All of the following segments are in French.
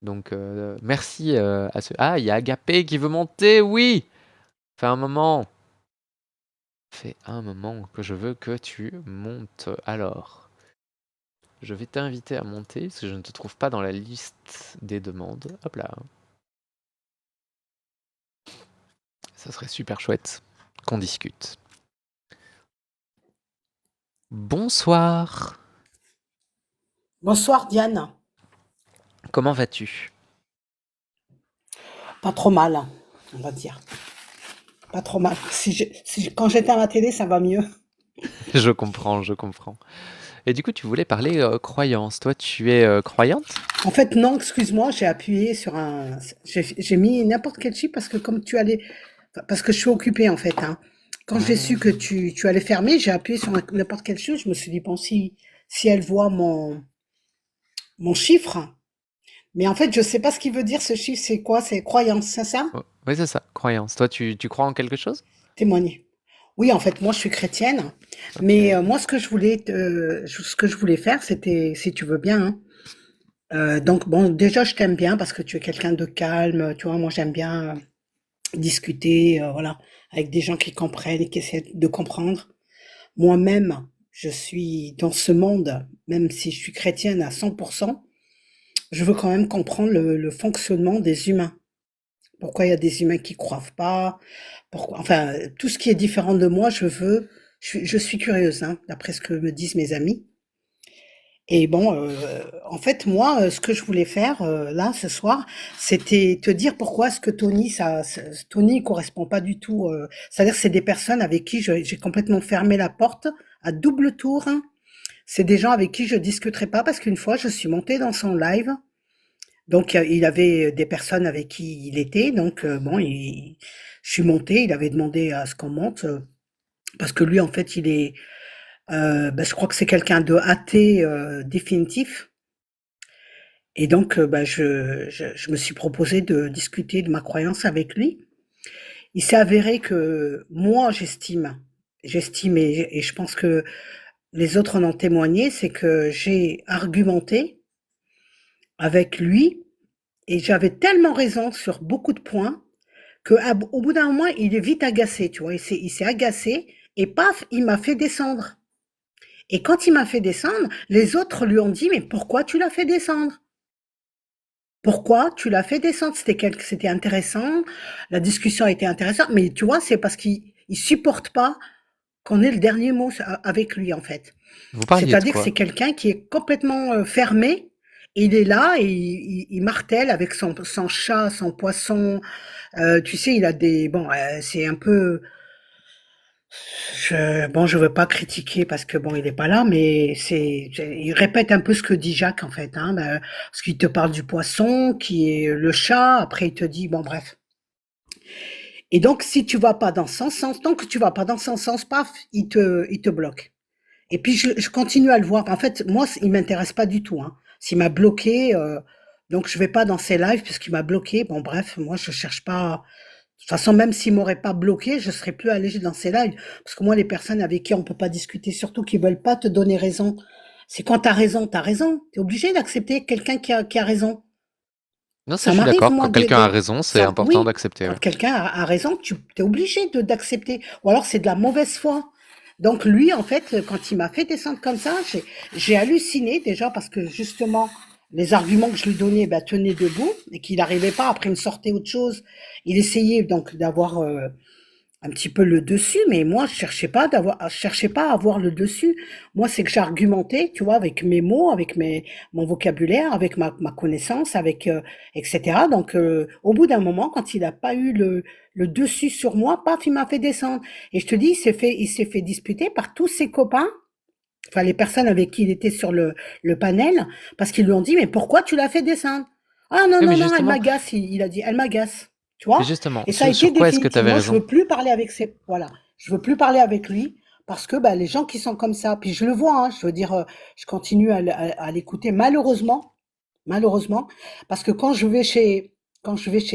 Donc, merci à ce. Ah, il y a Agapé qui veut monter, oui! Fait un moment. Fait un moment que je veux que tu montes. Alors, je vais t'inviter à monter parce que je ne te trouve pas dans la liste des demandes. Hop là. Ça serait super chouette qu'on discute. Bonsoir. Bonsoir Diane. Comment vas-tu? Pas trop mal, on va dire. Pas trop mal. Quand j'éteins la télé, ça va mieux. Je comprends, je comprends. Et du coup, tu voulais parler croyance. Toi, tu es croyante? En fait, non, excuse-moi, j'ai appuyé sur un. J'ai mis n'importe quel chiffre parce que comme tu allais. Enfin, parce que je suis occupée en fait, hein. Quand j'ai su que Ah. tu allais fermer, j'ai appuyé sur n'importe quel chiffre. Je me suis dit, bon, si elle voit mon chiffre. Mais en fait, je sais pas ce qu'il veut dire ce chiffre, c'est quoi? C'est croyance, c'est ça? Oh, oui, c'est ça, croyance. Toi, tu crois en quelque chose? Témoigner. Oui, en fait, moi, je suis chrétienne, mais Ok. moi, ce que je voulais faire, c'était, si tu veux bien, hein. Donc, bon, déjà, je t'aime bien parce que tu es quelqu'un de calme, tu vois. Moi, j'aime bien discuter, voilà, avec des gens qui comprennent et qui essaient de comprendre. Moi-même, je suis dans ce monde, même si je suis chrétienne à 100%, je veux quand même comprendre le fonctionnement des humains. Pourquoi il y a des humains qui croient pas? Pourquoi, enfin, tout ce qui est différent de moi, je suis curieuse, hein, d'après ce que me disent mes amis. Et bon, en fait, moi, ce que je voulais faire là ce soir, c'était te dire pourquoi est-ce que Tony correspond pas du tout. C'est-à-dire, c'est des personnes avec qui j'ai complètement fermé la porte à double tour, hein. C'est des gens avec qui je discuterai pas parce qu'une fois, je suis montée dans son live. Donc, il avait des personnes avec qui il était. Donc, bon, je suis montée. Il avait demandé à ce qu'on monte parce que lui, en fait, ben, je crois que c'est quelqu'un de athée définitif. Et donc, bah, je me suis proposé de discuter de ma croyance avec lui. Il s'est avéré que moi, j'estime et je pense que les autres en ont témoigné, c'est que j'ai argumenté avec lui et j'avais tellement raison sur beaucoup de points que au bout d'un moment, il est vite agacé, tu vois. Il s'est agacé et paf, il m'a fait descendre. Et quand il m'a fait descendre, les autres lui ont dit, mais pourquoi tu l'as fait descendre? Pourquoi tu l'as fait descendre? C'était intéressant, la discussion a été intéressante, mais tu vois, c'est parce qu'il supporte pas qu'on ait le dernier mot avec lui, en fait. Vous parliez de C'est-à-dire que quoi? c'est quelqu'un qui est complètement fermé, et il est là et il martèle avec son chat, son poisson. Tu sais, il a des... Bon, c'est un peu... Bon, je veux pas critiquer parce que bon, il est pas là, mais il répète un peu ce que dit Jacques en fait, hein, parce qu'il te parle du poisson, qui est le chat. Après, il te dit bon, bref. Et donc, si tu vas pas dans son sens, tant que tu vas pas dans son sens, paf, il te bloque. Et puis, je continue à le voir. En fait, moi, il m'intéresse pas du tout, hein. S'il m'a bloqué, donc je vais pas dans ses lives parce qu'il m'a bloqué. Bon, bref, moi, je cherche pas. De toute façon, même s'il m'aurait pas bloqué, je serais plus allée dans ces lives. Parce que moi, les personnes avec qui on peut pas discuter, surtout qui veulent pas te donner raison, c'est quand t'as raison, t'as raison. T'es obligé d'accepter quelqu'un qui a raison. Non, ça, Ça je suis m'arrive, d'accord. moi, Quand quelqu'un a raison, c'est important oui, d'accepter. Ouais. quand quelqu'un a raison, tu es obligé d'accepter. Ou alors c'est de la mauvaise foi. Donc lui, en fait, quand il m'a fait descendre comme ça, j'ai halluciné déjà parce que justement, les arguments que je lui donnais ben, tenaient debout et qu'il n'arrivait pas. Après, il me sortait autre chose. Il essayait donc d'avoir un petit peu le dessus, mais moi, je cherchais pas à avoir le dessus. Moi, c'est que j'argumentais, tu vois, avec mes mots, mon vocabulaire, avec ma connaissance, etc. Donc, au bout d'un moment, quand il n'a pas eu le dessus sur moi, paf, il m'a fait descendre. Et je te dis, il s'est fait disputer par tous ses copains, enfin, les personnes avec qui il était sur le panel, parce qu'ils lui ont dit, mais pourquoi tu l'as fait descendre? Ah non, Oui, non, non, elle m'agace, il a dit, elle m'agace, tu vois? Et ça a été sur quoi est-ce que tu définitif. avais Moi, je raison? veux plus parler avec voilà, je veux plus parler avec lui parce que bah, les gens qui sont comme ça, puis je le vois, hein, je veux dire, je continue à l'écouter malheureusement, parce que quand je vais chez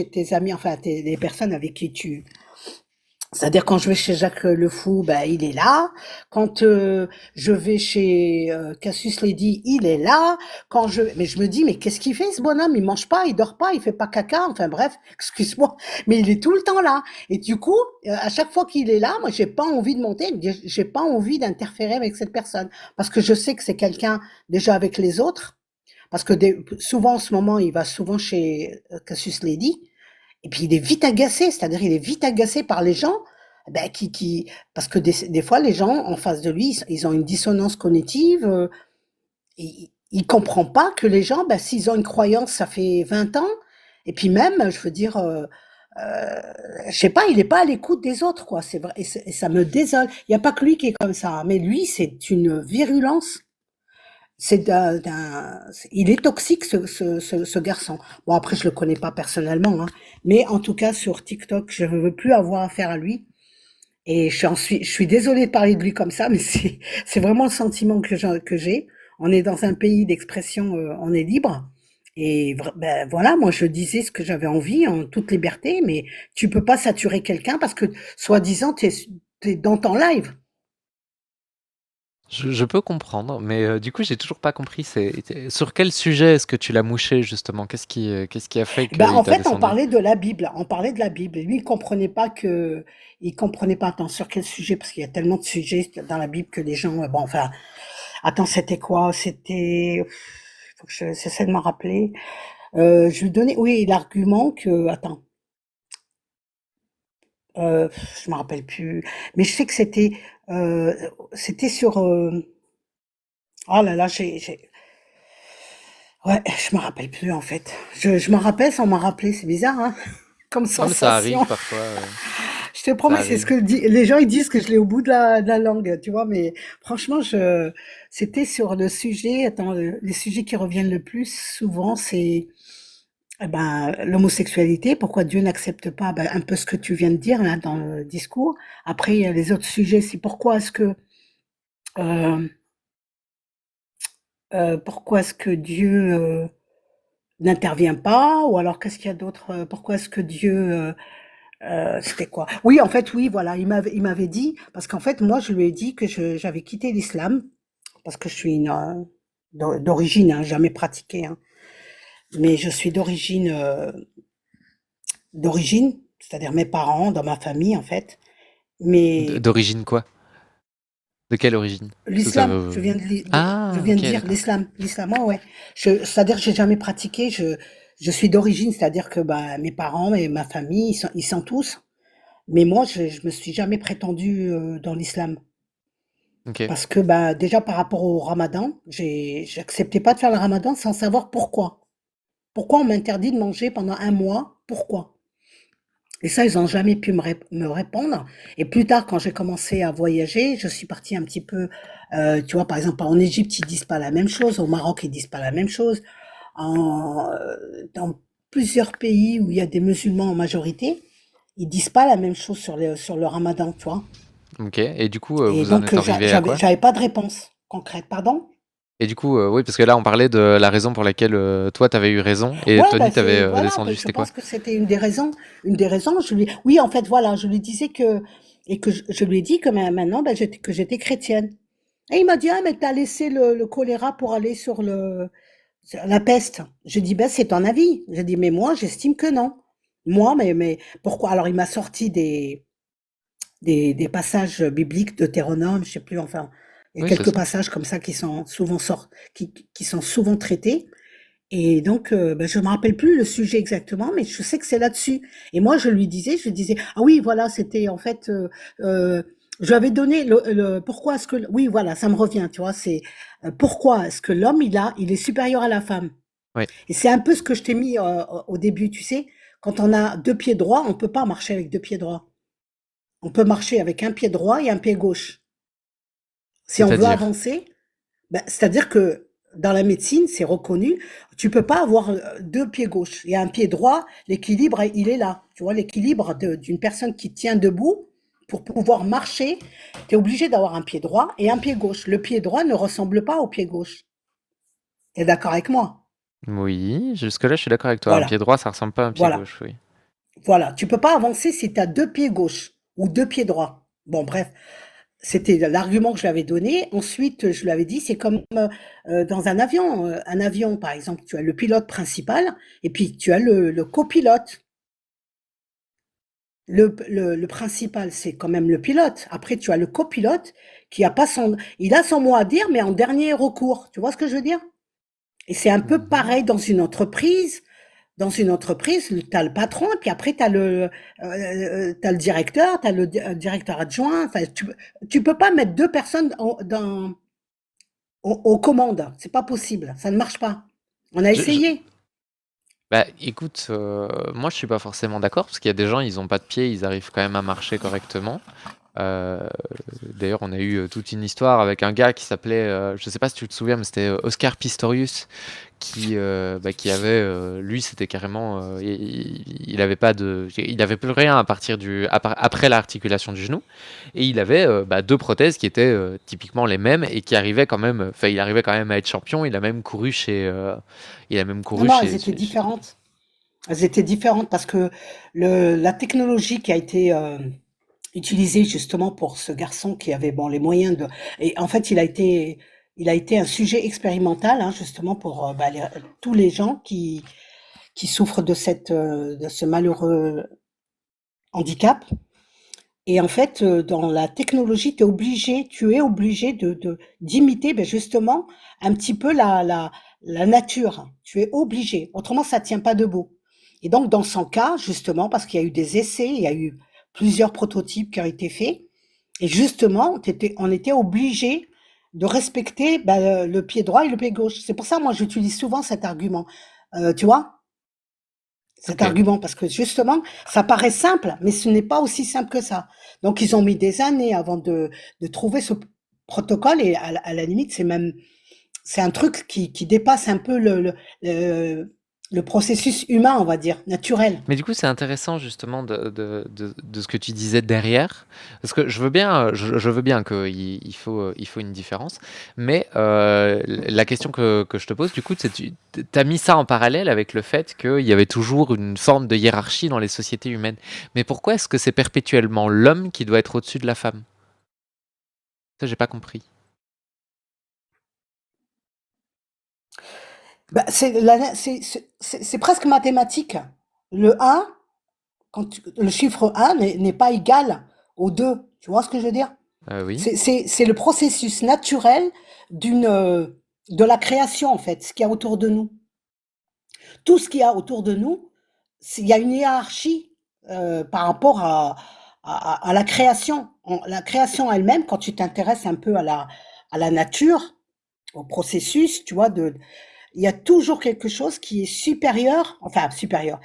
tes amis, enfin les personnes avec qui C'est-à-dire quand je vais chez Jacques Le Fou, ben il est là. Quand je vais chez Cassius Lady, il est là. Mais je me dis, mais qu'est-ce qu'il fait ce bonhomme? Il mange pas, il dort pas, il fait pas caca. Enfin bref, excuse-moi, mais il est tout le temps là. Et du coup, à chaque fois qu'il est là, moi j'ai pas envie de monter, j'ai pas envie d'interférer avec cette personne parce que je sais que c'est quelqu'un déjà avec les autres. Parce que souvent en ce moment, il va souvent chez Cassius Lady. Et puis il est vite agacé, c'est-à-dire il est vite agacé par les gens, ben, parce que des fois les gens en face de lui, ils ont une dissonance cognitive, il comprend pas que les gens, ben, s'ils ont une croyance, ça fait 20 ans, et puis même, je veux dire, je sais pas, il est pas à l'écoute des autres, quoi. C'est vrai, et ça me désole. Il y a pas que lui qui est comme ça, mais lui, c'est une virulence. Il est toxique ce garçon. Bon après je le connais pas personnellement, hein, mais en tout cas sur TikTok je ne veux plus avoir affaire à lui. Et je suis désolée de parler de lui comme ça, mais c'est vraiment le sentiment que j'ai. On est dans un pays d'expression, on est libre. Et ben voilà, moi je disais ce que j'avais envie en toute liberté, mais tu peux pas saturer quelqu'un parce que soi-disant t'es dans ton live. Je peux comprendre, mais du coup, j'ai toujours pas compris. Sur quel sujet est-ce que tu l'as mouché, justement? Qu'est-ce qui a fait Ben, qu'il en t'a fait, on descendu? parlait de la Bible. On parlait de la Bible. Et lui, il comprenait pas, attends, sur quel sujet, parce qu'il y a tellement de sujets dans la Bible que les gens, bon, enfin, attends, c'était quoi? Faut que j'essaie de m'en rappeler. Je lui donnais, oui, l'argument que, attends, je me rappelle plus. Mais je sais que euh, c'était sur, oh là là, ouais, je me rappelle plus, en fait. Je m'en rappelle sans m'en rappeler. C'est bizarre, hein, comme Non, mais ça arrive sensation. parfois. Je te Ça promets, c'est ce arrive. que les gens ils disent que je l'ai au bout de la langue, tu vois, mais franchement, c'était sur le sujet, attends, les sujets qui reviennent le plus souvent, c'est eh ben, l'homosexualité, pourquoi Dieu n'accepte pas ben, un peu ce que tu viens de dire là dans le discours. Après, il y a les autres sujets, c'est euh, pourquoi est-ce que Dieu n'intervient pas, ou alors qu'est-ce qu'il y a d'autre, pourquoi est-ce que Dieu c'était quoi? Oui, en fait, oui, voilà, il m'avait dit, parce qu'en fait, moi, je lui ai dit que j'avais quitté l'islam, parce que je suis d'origine, hein, jamais pratiqué, hein, mais je suis d'origine, c'est-à-dire mes parents, dans ma famille, en fait. Mais D'origine quoi? De quelle origine? Parce que ça l'islam, veut... je Ah, viens de ok, dire d'accord. l'islam, ouais, ouais. C'est-à-dire que j'ai jamais pratiqué, je suis d'origine, c'est-à-dire que bah, mes parents et ma famille, ils sont tous. Mais moi, je me suis jamais prétendue dans l'islam. Ok. Parce que bah, déjà par rapport au ramadan, j'acceptais pas de faire le ramadan sans savoir pourquoi. Pourquoi on m'interdit de manger pendant un mois? Pourquoi? Et ça, ils ont jamais pu me répondre. Et plus tard, quand j'ai commencé à voyager, je suis partie un petit peu, tu vois, par exemple, en Égypte, ils disent pas la même chose. Au Maroc, ils disent pas la même chose. Dans plusieurs pays où il y a des musulmans en majorité, ils disent pas la même chose sur le ramadan, tu vois. Ok. Et du coup, Et vous en donc, êtes arrivé à quoi? j'avais pas de réponse concrète. Pardon? Et du coup, oui, parce que là, on parlait de la raison pour laquelle toi, t'avais eu raison et Ouais, bah, Tony t'avait voilà, bah, descendu. je C'était quoi? pense que c'était une des raisons. Une des raisons, oui, en fait, voilà, je lui disais et que je lui ai dit que maintenant, bah, que j'étais chrétienne. Et il m'a dit, ah, mais t'as laissé le choléra pour aller sur la peste. Je dis, ben, c'est ton avis. J'ai dit, mais moi, j'estime que non. Moi, mais pourquoi? Alors, il m'a sorti des passages bibliques de Deutéronome, je sais plus, enfin, il y a Oui, c'est quelques ça. passages comme ça qui sont souvent traités. Et donc, bah, je me rappelle plus le sujet exactement, mais je sais que c'est là-dessus. Et moi, je lui disais, ah oui, voilà, c'était en fait, je lui avais donné pourquoi est-ce que, oui, voilà, ça me revient, tu vois, c'est pourquoi est-ce que l'homme, il est supérieur à la femme. Oui, Et c'est un peu ce que je t'ai mis au début, tu sais, quand on a deux pieds droits, on peut pas marcher avec deux pieds droits. On peut marcher avec un pied droit et un pied gauche. Si on veut c'est-à-dire. avancer, bah, c'est-à-dire que dans la médecine, c'est reconnu, tu peux pas avoir deux pieds gauches et un pied droit, l'équilibre, il est là. Tu vois, l'équilibre d'une personne qui tient debout, pour pouvoir marcher, tu es obligé d'avoir un pied droit et un pied gauche. Le pied droit ne ressemble pas au pied gauche. Tu es d'accord avec moi? Oui, jusque-là, je suis d'accord avec toi. Un pied Voilà, droit, ça ressemble pas à un pied voilà, gauche, oui. voilà. Tu peux pas avancer si tu as deux pieds gauches. ou 2 pieds droits. Bon bref, c'était l'argument que je lui avais donné. Ensuite, je lui avais dit, c'est comme dans un avion. Un avion, par exemple, tu as le pilote principal et puis tu as le copilote. Le principal, c'est quand même le pilote. Après, tu as le copilote qui a pas son, il a son mot à dire, mais en dernier recours. Tu vois ce que je veux dire? Et c'est un peu Mhm. pareil dans une entreprise. Dans une entreprise, tu as le patron, et puis après, t'as le directeur, tu as le directeur adjoint. Enfin, tu peux pas mettre deux personnes aux commandes. C'est pas possible. Ça ne marche pas. On a Je- je- essayé. Bah écoute, moi je suis pas forcément d'accord parce qu'il y a des gens, ils ont pas de pied, ils arrivent quand même à marcher correctement. Euh, D'ailleurs, on a eu toute une histoire avec un gars qui s'appelait, je sais pas si tu te souviens, mais c'était Oscar Pistorius qui avait, lui, c'était carrément, il avait pas de, il avait plus rien à partir après l'articulation du genou, et il avait deux prothèses qui étaient typiquement les mêmes et qui arrivaient quand même, enfin, il arrivait quand même à être champion. Il a même Non, couru non, elles chez, étaient différentes. Elles étaient différentes parce que la technologie qui a été utilisée justement pour ce garçon qui avait bon les moyens de et en fait il a été un sujet expérimental hein, justement pour tous les gens qui souffrent de ce malheureux handicap. Et en fait, dans la technologie, tu es obligé d'imiter justement un petit peu la nature. Tu es obligé. Autrement, ça tient pas debout. Et donc, dans son cas, justement, parce qu'il y a eu des essais, il y a eu plusieurs prototypes qui ont été faits, et justement, on était obligé de respecter le pied droit et le pied gauche. C'est pour ça, moi, j'utilise souvent cet argument. Tu vois? Cet Ok. argument parce que justement, ça paraît simple, mais ce n'est pas aussi simple que ça. Donc, ils ont mis des années avant de trouver ce protocole et à la limite, c'est un truc qui dépasse un peu le processus humain, on va dire, naturel. Mais du coup, c'est intéressant justement de ce que tu disais derrière, parce que je veux bien, je veux bien il faut une différence, mais la question que je te pose, du coup, c'est tu as mis ça en parallèle avec le fait qu'il y avait toujours une forme de hiérarchie dans les sociétés humaines. Mais pourquoi est-ce que c'est perpétuellement l'homme qui doit être au-dessus de la femme? Ça, j'ai pas compris. Bah, c'est presque mathématique. Le un, le chiffre un n'est pas égal au 2. Tu vois ce que je veux dire? Oui. C'est le processus naturel de la création, en fait, ce qu'il y a autour de nous. Tout ce qu'il y a autour de nous, il y a une hiérarchie par rapport à la création. La création elle-même, quand tu t'intéresses un peu à la nature, au processus, tu vois, il y a toujours quelque chose qui est supérieur, enfin supérieur.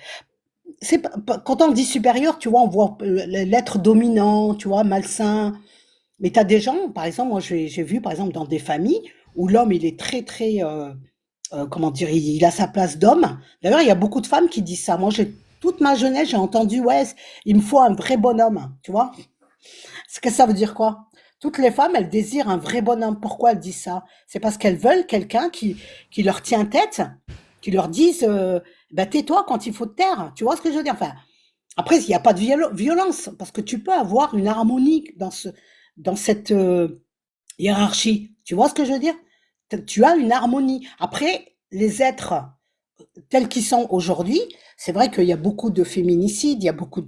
Quand on dit supérieur, tu vois, on voit l'être dominant, tu vois, malsain. Mais tu as des gens, par exemple, moi j'ai vu par exemple dans des familles où l'homme il est très très comment dire, il a sa place d'homme. D'ailleurs, il y a beaucoup de femmes qui disent ça. Moi, toute ma jeunesse, j'ai entendu, ouais, il me faut un vrai bonhomme, tu vois. Ce que ça veut dire quoi? Toutes les femmes, elles désirent un vrai bonhomme. Pourquoi elles disent ça? C'est parce qu'elles veulent quelqu'un qui leur tient tête, qui leur dise, bah, tais-toi quand il faut te taire. Tu vois ce que je veux dire? Enfin, après, il n'y a pas de violence, parce que tu peux avoir une harmonie dans cette hiérarchie. Tu vois ce que je veux dire? Tu as une harmonie. Après, les êtres tels qu'ils sont aujourd'hui, c'est vrai qu'il y a beaucoup de féminicides, il y a beaucoup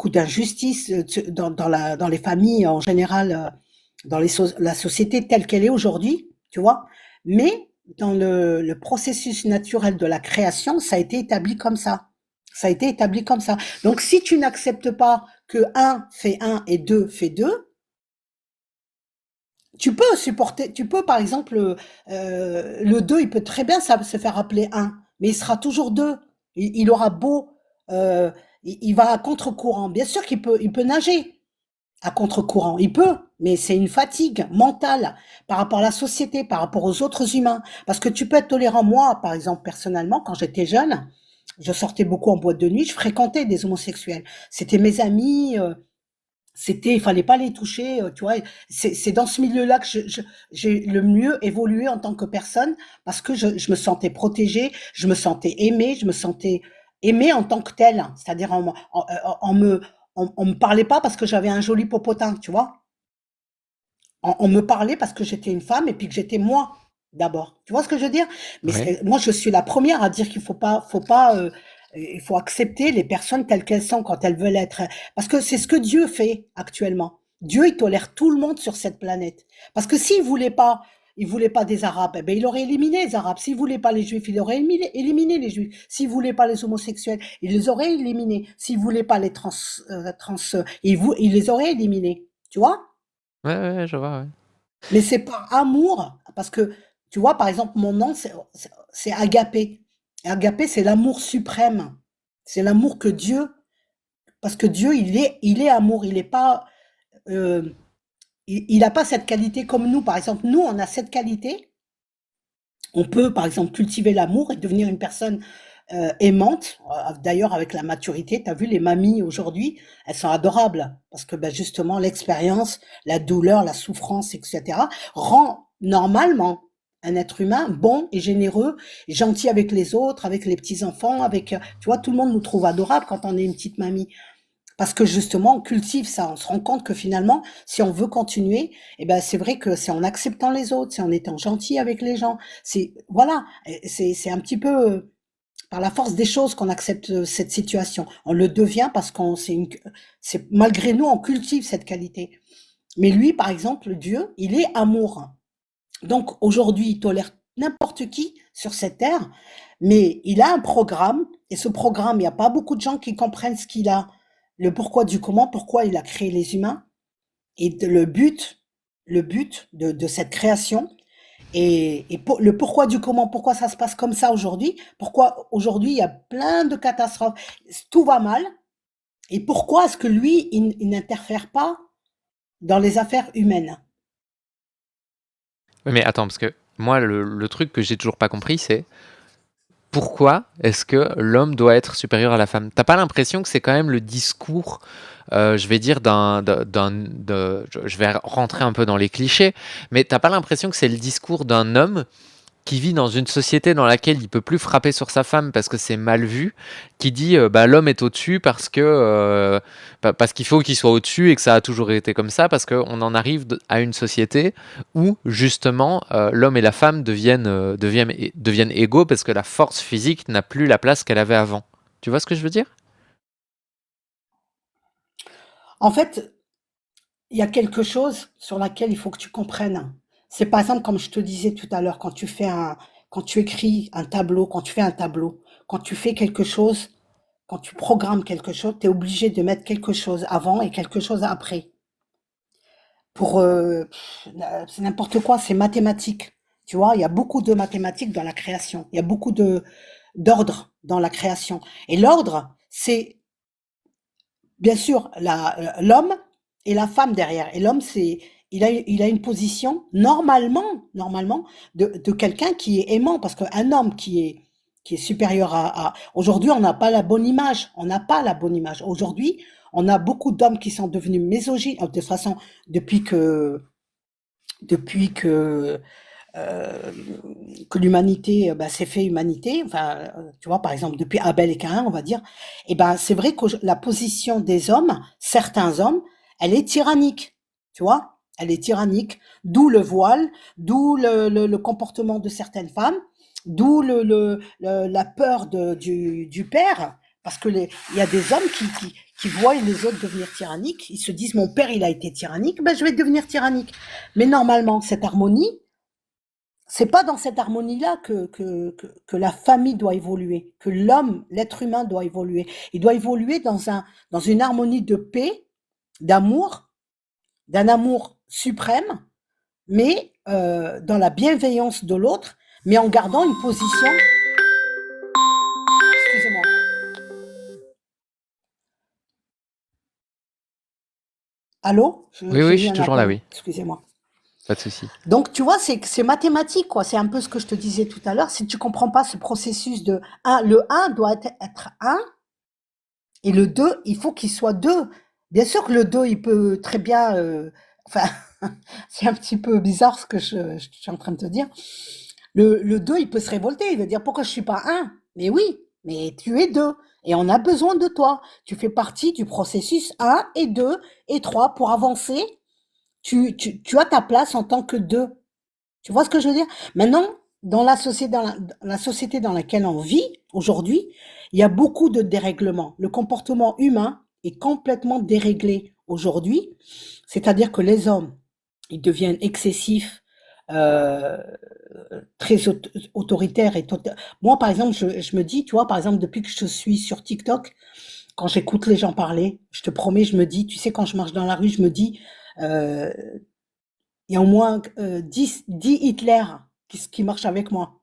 d'injustices dans les familles en général, dans la société telle qu'elle est aujourd'hui, tu vois. Mais dans le processus naturel de la création, ça a été établi comme ça. Ça a été établi comme ça. Donc, si tu n'acceptes pas que un fait un et 2 fait 2, tu peux par exemple, le 2, il peut très bien se faire appeler un, mais il sera toujours 2. Il aura beau, il va à contre-courant. Bien sûr il peut nager à contre-courant, il peut, mais c'est une fatigue mentale par rapport à la société, par rapport aux autres humains. Parce que tu peux être tolérant. Moi, par exemple, personnellement, quand j'étais jeune, je sortais beaucoup en boîte de nuit, je fréquentais des homosexuels. C'était mes amis, il fallait pas les toucher, tu vois. C'est dans ce milieu-là que j'ai le mieux évolué en tant que personne parce que je me sentais protégée, je me sentais aimée en tant que telle. C'est-à-dire en me, on me parlait pas parce que j'avais un joli popotin, tu vois. On me parlait parce que j'étais une femme et puis que j'étais moi d'abord. Tu vois ce que je veux dire? Mais Ouais. moi, je suis la première à dire qu'il faut pas, il faut accepter les personnes telles qu'elles sont quand elles veulent être. Parce que c'est ce que Dieu fait actuellement. Dieu, il tolère tout le monde sur cette planète. Parce que il voulait pas des Arabes, eh ben, il aurait éliminé les Arabes. S'il voulait pas les Juifs, il aurait éliminé les Juifs. S'il voulait pas les homosexuels, il les aurait éliminés. S'il voulait pas les il les aurait éliminés. Tu vois? Ouais, ouais, ouais, je vois, ouais. Mais c'est par amour, parce que, tu vois, par exemple, mon nom, c'est agapé. Agapé, c'est l'amour suprême. C'est l'amour que Dieu, parce que Dieu, il est amour. Il est pas, euh, il a pas cette qualité comme nous. Par exemple, nous, on a cette qualité. On peut, par exemple, cultiver l'amour et devenir une personne aimante. D'ailleurs, avec la maturité, tu as vu les mamies aujourd'hui, elles sont adorables parce que ben, justement, l'expérience, la douleur, la souffrance, etc., rend normalement un être humain bon et généreux, et gentil avec les autres, avec les petits-enfants, avec, tu vois, tout le monde nous trouve adorables quand on est une petite mamie. Parce que justement, on cultive ça, on se rend compte que finalement, si on veut continuer, eh ben, c'est vrai que c'est en acceptant les autres, c'est en étant gentil avec les gens. C'est, voilà, c'est un petit peu par la force des choses qu'on accepte cette situation. On le devient parce c'est malgré nous, on cultive cette qualité. Mais lui, par exemple, Dieu, il est amour. Donc aujourd'hui, il tolère n'importe qui sur cette terre, mais il a un programme, et ce programme, il n'y a pas beaucoup de gens qui comprennent ce qu'il a, le pourquoi du comment, pourquoi il a créé les humains, et le but de cette création, le pourquoi du comment, pourquoi ça se passe comme ça aujourd'hui, pourquoi aujourd'hui il y a plein de catastrophes, tout va mal, et pourquoi est-ce que lui, il n'interfère pas dans les affaires humaines. Ouais, mais attends, parce que moi, le truc que j'ai toujours pas compris, c'est pourquoi est-ce que l'homme doit être supérieur à la femme? T'as pas l'impression que c'est quand même le discours, je vais dire, je vais rentrer un peu dans les clichés, mais t'as pas l'impression que c'est le discours d'un homme qui vit dans une société dans laquelle il peut plus frapper sur sa femme parce que c'est mal vu, qui dit bah, l'homme est au-dessus parce qu'il faut qu'il soit au-dessus et que ça a toujours été comme ça, parce qu'on en arrive à une société où justement l'homme et la femme deviennent égaux parce que la force physique n'a plus la place qu'elle avait avant. Tu vois ce que je veux dire? En fait, il y a quelque chose sur laquelle il faut que tu comprennes. C'est par exemple, comme je te disais tout à l'heure, quand tu écris un tableau, quand tu fais un tableau, quand tu fais quelque chose, quand tu programmes quelque chose, tu es obligé de mettre quelque chose avant et quelque chose après. C'est n'importe quoi, c'est mathématique. Tu vois, il y a beaucoup de mathématiques dans la création. Il y a beaucoup d'ordre dans la création. Et l'ordre, c'est bien sûr l'homme et la femme derrière. Et l'homme, il a une position normalement de quelqu'un qui est aimant, parce qu'un homme qui est supérieur aujourd'hui, on n'a pas la bonne image. On n'a pas la bonne image. Aujourd'hui, on a beaucoup d'hommes qui sont devenus misogynes. De toute façon, depuis que depuis que euh, que l'humanité bah, s'est fait humanité, enfin, tu vois, par exemple, depuis Abel et Caïn, on va dire, et ben, c'est vrai que la position des hommes, certains hommes, elle est tyrannique, tu vois, elle est tyrannique, d'où le voile, d'où le comportement de certaines femmes, d'où la peur du père, parce que il y a des hommes qui voient les autres devenir tyranniques, ils se disent, mon père, il a été tyrannique, ben, je vais devenir tyrannique. Mais normalement, cette harmonie, c'est pas dans cette harmonie-là que la famille doit évoluer, que l'homme, l'être humain doit évoluer. Il doit évoluer dans une harmonie de paix, d'amour, d'un amour suprême, mais dans la bienveillance de l'autre, mais en gardant une position. Excusez-moi. Allô? Oui, J'ai oui, je eu suis un toujours là, appel. oui. Excusez-moi. Pas de souci. Donc, tu vois, c'est mathématique, quoi. C'est un peu ce que je te disais tout à l'heure. Si tu comprends pas ce processus de un, le un doit être 1. Et le 2, il faut qu'il soit 2. Bien sûr que le 2, il peut très bien, enfin, c'est un petit peu bizarre ce que je suis en train de te dire. Le 2, il peut se révolter, il va dire: «Pourquoi je suis pas un?» Mais oui, mais tu es deux. Et on a besoin de toi. Tu fais partie du processus un et 2 et 3 pour avancer. Tu as ta place en tant que deux. Tu vois ce que je veux dire? Maintenant, dans la société dans laquelle on vit aujourd'hui, il y a beaucoup de dérèglements. Le comportement humain est complètement déréglé aujourd'hui. C'est-à-dire que les hommes, ils deviennent excessifs, euh, très autoritaires moi, par exemple, je me dis, tu vois, par exemple, depuis que je suis sur TikTok, quand j'écoute les gens parler, je te promets, je me dis, tu sais, quand je marche dans la rue, je me dis, euh, il y a au moins 10 Hitler qui marchent avec moi,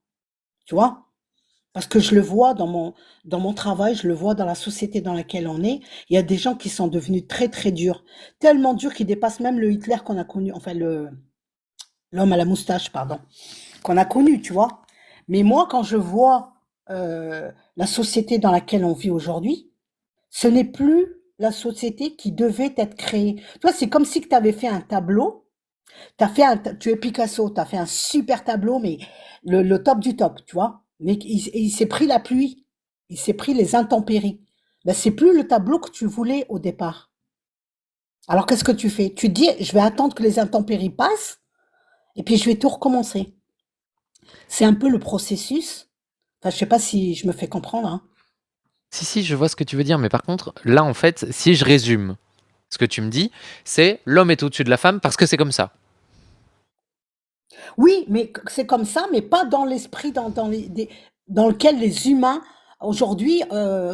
tu vois? Parce que je le vois dans mon travail, je le vois dans la société dans laquelle on est. Il y a des gens qui sont devenus très, très durs. Tellement durs qu'ils dépassent même le Hitler qu'on a connu, enfin l'homme à la moustache, pardon, qu'on a connu, tu vois? Mais moi, quand je vois la société dans laquelle on vit aujourd'hui, ce n'est plus la société qui devait être créée. Tu vois, c'est comme si tu avais fait un tableau. Tu es Picasso, tu as fait un super tableau, mais le top du top, tu vois. Mais il s'est pris la pluie, il s'est pris les intempéries. Ben, c'est plus le tableau que tu voulais au départ. Alors qu'est-ce que tu fais? Tu te dis, je vais attendre que les intempéries passent, et puis je vais tout recommencer. C'est un peu le processus. Enfin, je sais pas si je me fais comprendre, hein. Si, si, je vois ce que tu veux dire, mais par contre, là, en fait, si je résume ce que tu me dis, c'est l'homme est au-dessus de la femme parce que c'est comme ça. Oui, mais c'est comme ça, mais pas dans l'esprit dans lequel les humains, aujourd'hui,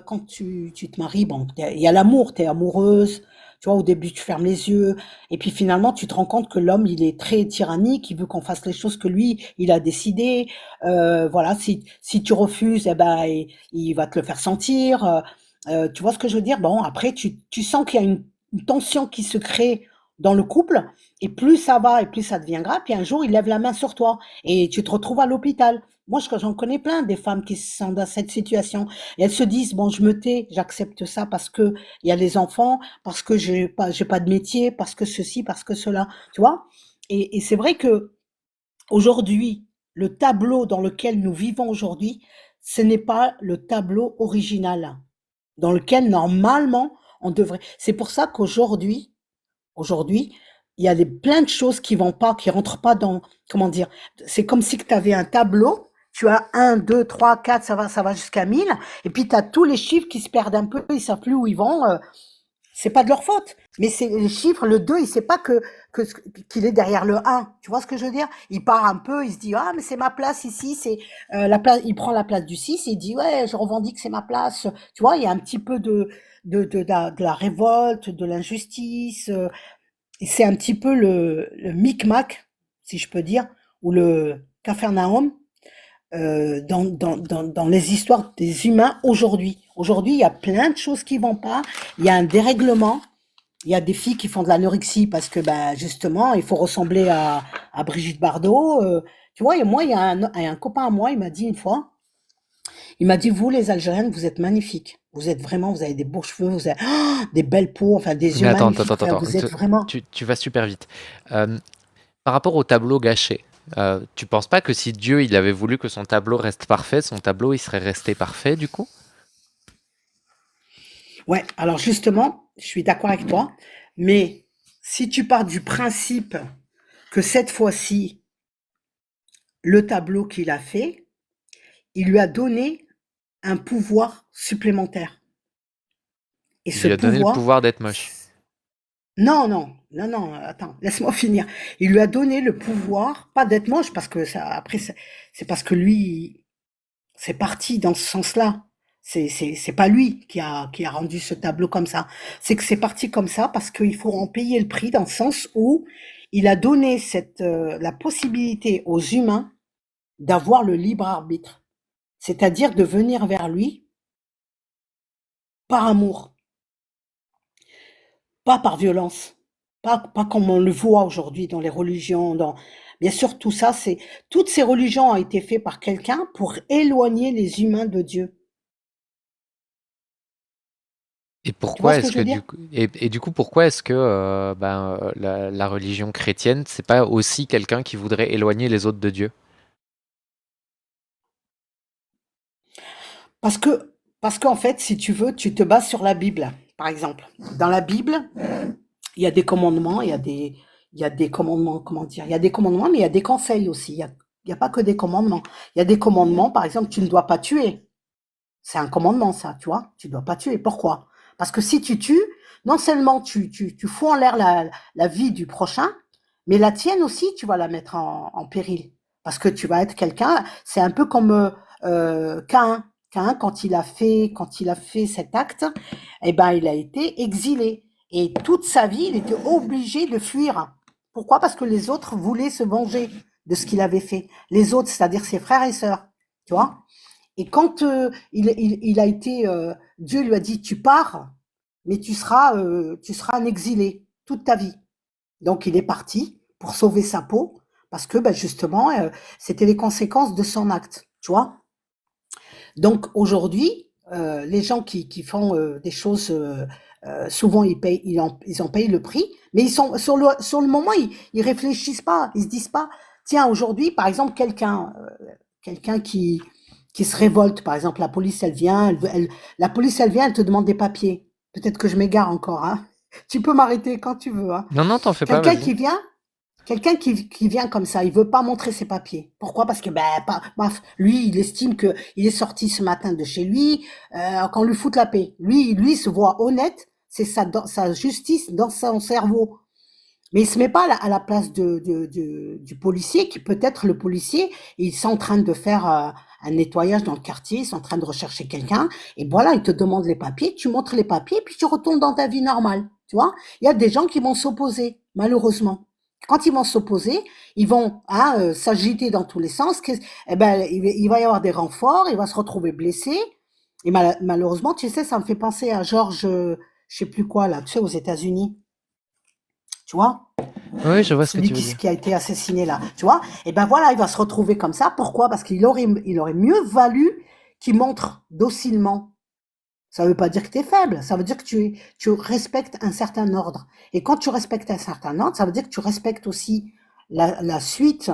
quand tu te maries, bon, il y a l'amour, tu es amoureuse, tu vois, au début tu fermes les yeux, et puis finalement tu te rends compte que l'homme, il est très tyrannique, il veut qu'on fasse les choses que lui, il a décidé. Voilà, si tu refuses, eh ben, il va te le faire sentir. Tu vois ce que je veux dire? Bon, après, tu sens qu'il y a une tension qui se crée dans le couple, et plus ça va et plus ça devient grave, puis un jour, il lève la main sur toi et tu te retrouves à l'hôpital. Moi, j'en connais plein des femmes qui sont dans cette situation. Et elles se disent, bon, je me tais, j'accepte ça parce que il y a les enfants, parce que j'ai pas de métier, parce que ceci, parce que cela, tu vois. Et c'est vrai que aujourd'hui, le tableau dans lequel nous vivons aujourd'hui, ce n'est pas le tableau original dans lequel normalement on devrait. C'est pour ça qu'aujourd'hui, il y a plein de choses qui vont pas, qui rentrent pas dans, comment dire, c'est comme si tu avais un tableau, tu as un, 2, 3, 4, ça va jusqu'à 1000, et puis tu as tous les chiffres qui se perdent un peu, ils savent plus où ils vont, c'est pas de leur faute. Mais c'est les chiffres, le 2, il sait pas que, qu'il est derrière le un. Tu vois ce que je veux dire? Il part un peu, il se dit, ah, mais c'est ma place ici, c'est, la place, il prend la place du 6 et il dit, ouais, je revendique, c'est ma place. Tu vois, il y a un petit peu de la révolte, de l'injustice, et c'est un petit peu le micmac, si je peux dire, ou le Capharnaüm dans les histoires des humains aujourd'hui. Aujourd'hui, il y a plein de choses qui vont pas. Il y a un dérèglement. Il y a des filles qui font de l'anorexie parce que, bah, justement, il faut ressembler à Brigitte Bardot. Tu vois, et moi, il y a un copain à moi, il m'a dit une fois, il m'a dit, vous, les Algériennes, vous êtes magnifiques. Vous êtes vraiment, vous avez des beaux cheveux, vous avez des belles peaux, enfin des Mais yeux attends, attends, magnifiques. attends, Enfin, attends. vous êtes vraiment. Tu vas super vite. Euh, Par rapport au tableau gâché, tu penses pas que si Dieu il avait voulu que son tableau reste parfait, son tableau il serait resté parfait du coup? Ouais, alors justement, je suis d'accord avec toi, mais si tu pars du principe que cette fois-ci, le tableau qu'il a fait, il lui a donné un pouvoir supplémentaire. Et Il ce lui a donné le pouvoir, pouvoir d'être moche. non, non, non, non, attends, laisse-moi finir. Il lui a donné le pouvoir, pas d'être moche, parce que ça, après, c'est parce que lui, c'est parti dans ce sens-là. C'est pas lui qui a rendu ce tableau comme ça. C'est que c'est parti comme ça parce qu'il faut en payer le prix dans le sens où il a donné la possibilité aux humains d'avoir le libre arbitre. C'est-à-dire de venir vers lui par amour, pas par violence, pas comme on le voit aujourd'hui dans les religions. Bien sûr, toutes ces religions ont été faites par quelqu'un pour éloigner les humains de Dieu. Et Tu vois pourquoi ce que est-ce je que veux dire? et du coup pourquoi est-ce que la religion chrétienne c'est pas aussi quelqu'un qui voudrait éloigner les autres de Dieu? Parce que Parce qu'en fait, si tu veux, tu te bases sur la Bible, par exemple. Dans la Bible, il y a des commandements, il y a des commandements, comment dire, il y a des commandements, mais il y a des conseils aussi. Il y a pas que des commandements. Il y a des commandements, par exemple, tu ne dois pas tuer. C'est un commandement, ça, tu vois. Tu dois pas tuer. Pourquoi? Parce que si tu tues, non seulement tu fous en l'air la vie du prochain, mais la tienne aussi, tu vas la mettre en péril. Parce que tu vas être quelqu'un, c'est un peu comme Caïn. Caïn, quand il a fait cet acte, eh ben, il a été exilé. Et toute sa vie, il était obligé de fuir. Pourquoi? Parce que les autres voulaient se venger de ce qu'il avait fait. Les autres, c'est-à-dire ses frères et sœurs. Tu vois? Et quand il a été, Dieu lui a dit, tu pars, mais tu seras un exilé toute ta vie. Donc il est parti pour sauver sa peau, parce que ben, justement, c'était les conséquences de son acte, tu vois. Donc aujourd'hui, les gens qui font des choses, souvent ils en payent le prix, mais ils sont sur le moment, ils réfléchissent pas, ils se disent pas, tiens aujourd'hui, par exemple, quelqu'un qui se révolte, par exemple, la police elle vient, la police elle vient, elle te demande des papiers. Peut-être que je m'égare encore, hein. Tu peux m'arrêter quand tu veux, hein. Non, non, t'en fais pas, Quelqu'un vas-y. qui vient, quelqu'un qui vient comme ça, il veut pas montrer ses papiers. Pourquoi? Parce que ben, paf, lui, il estime que il est sorti ce matin de chez lui, qu'on lui foute la paix. Lui, il se voit honnête, c'est sa justice dans son cerveau. Mais il se met pas à la place du policier, qui peut-être le policier, ils sont en train de faire un nettoyage dans le quartier, ils sont en train de rechercher quelqu'un, et voilà, ils te demandent les papiers, tu montres les papiers, puis tu retournes dans ta vie normale, tu vois. Il y a des gens qui vont s'opposer, malheureusement. Quand ils vont s'opposer, ils vont s'agiter dans tous les sens. Eh ben, il va y avoir des renforts, il va se retrouver blessé. Et malheureusement, tu sais, ça me fait penser à George, je sais plus quoi là, tu sais, aux États-Unis, tu vois. Oui, je vois ce que Celui tu veux dire. qui a été assassiné là, tu vois. Et ben voilà, il va se retrouver comme ça. Pourquoi? Parce il aurait mieux valu qu'il montre docilement. Ça veut pas dire que tu es faible, ça veut dire que tu respectes un certain ordre. Et quand tu respectes un certain ordre, ça veut dire que tu respectes aussi la suite,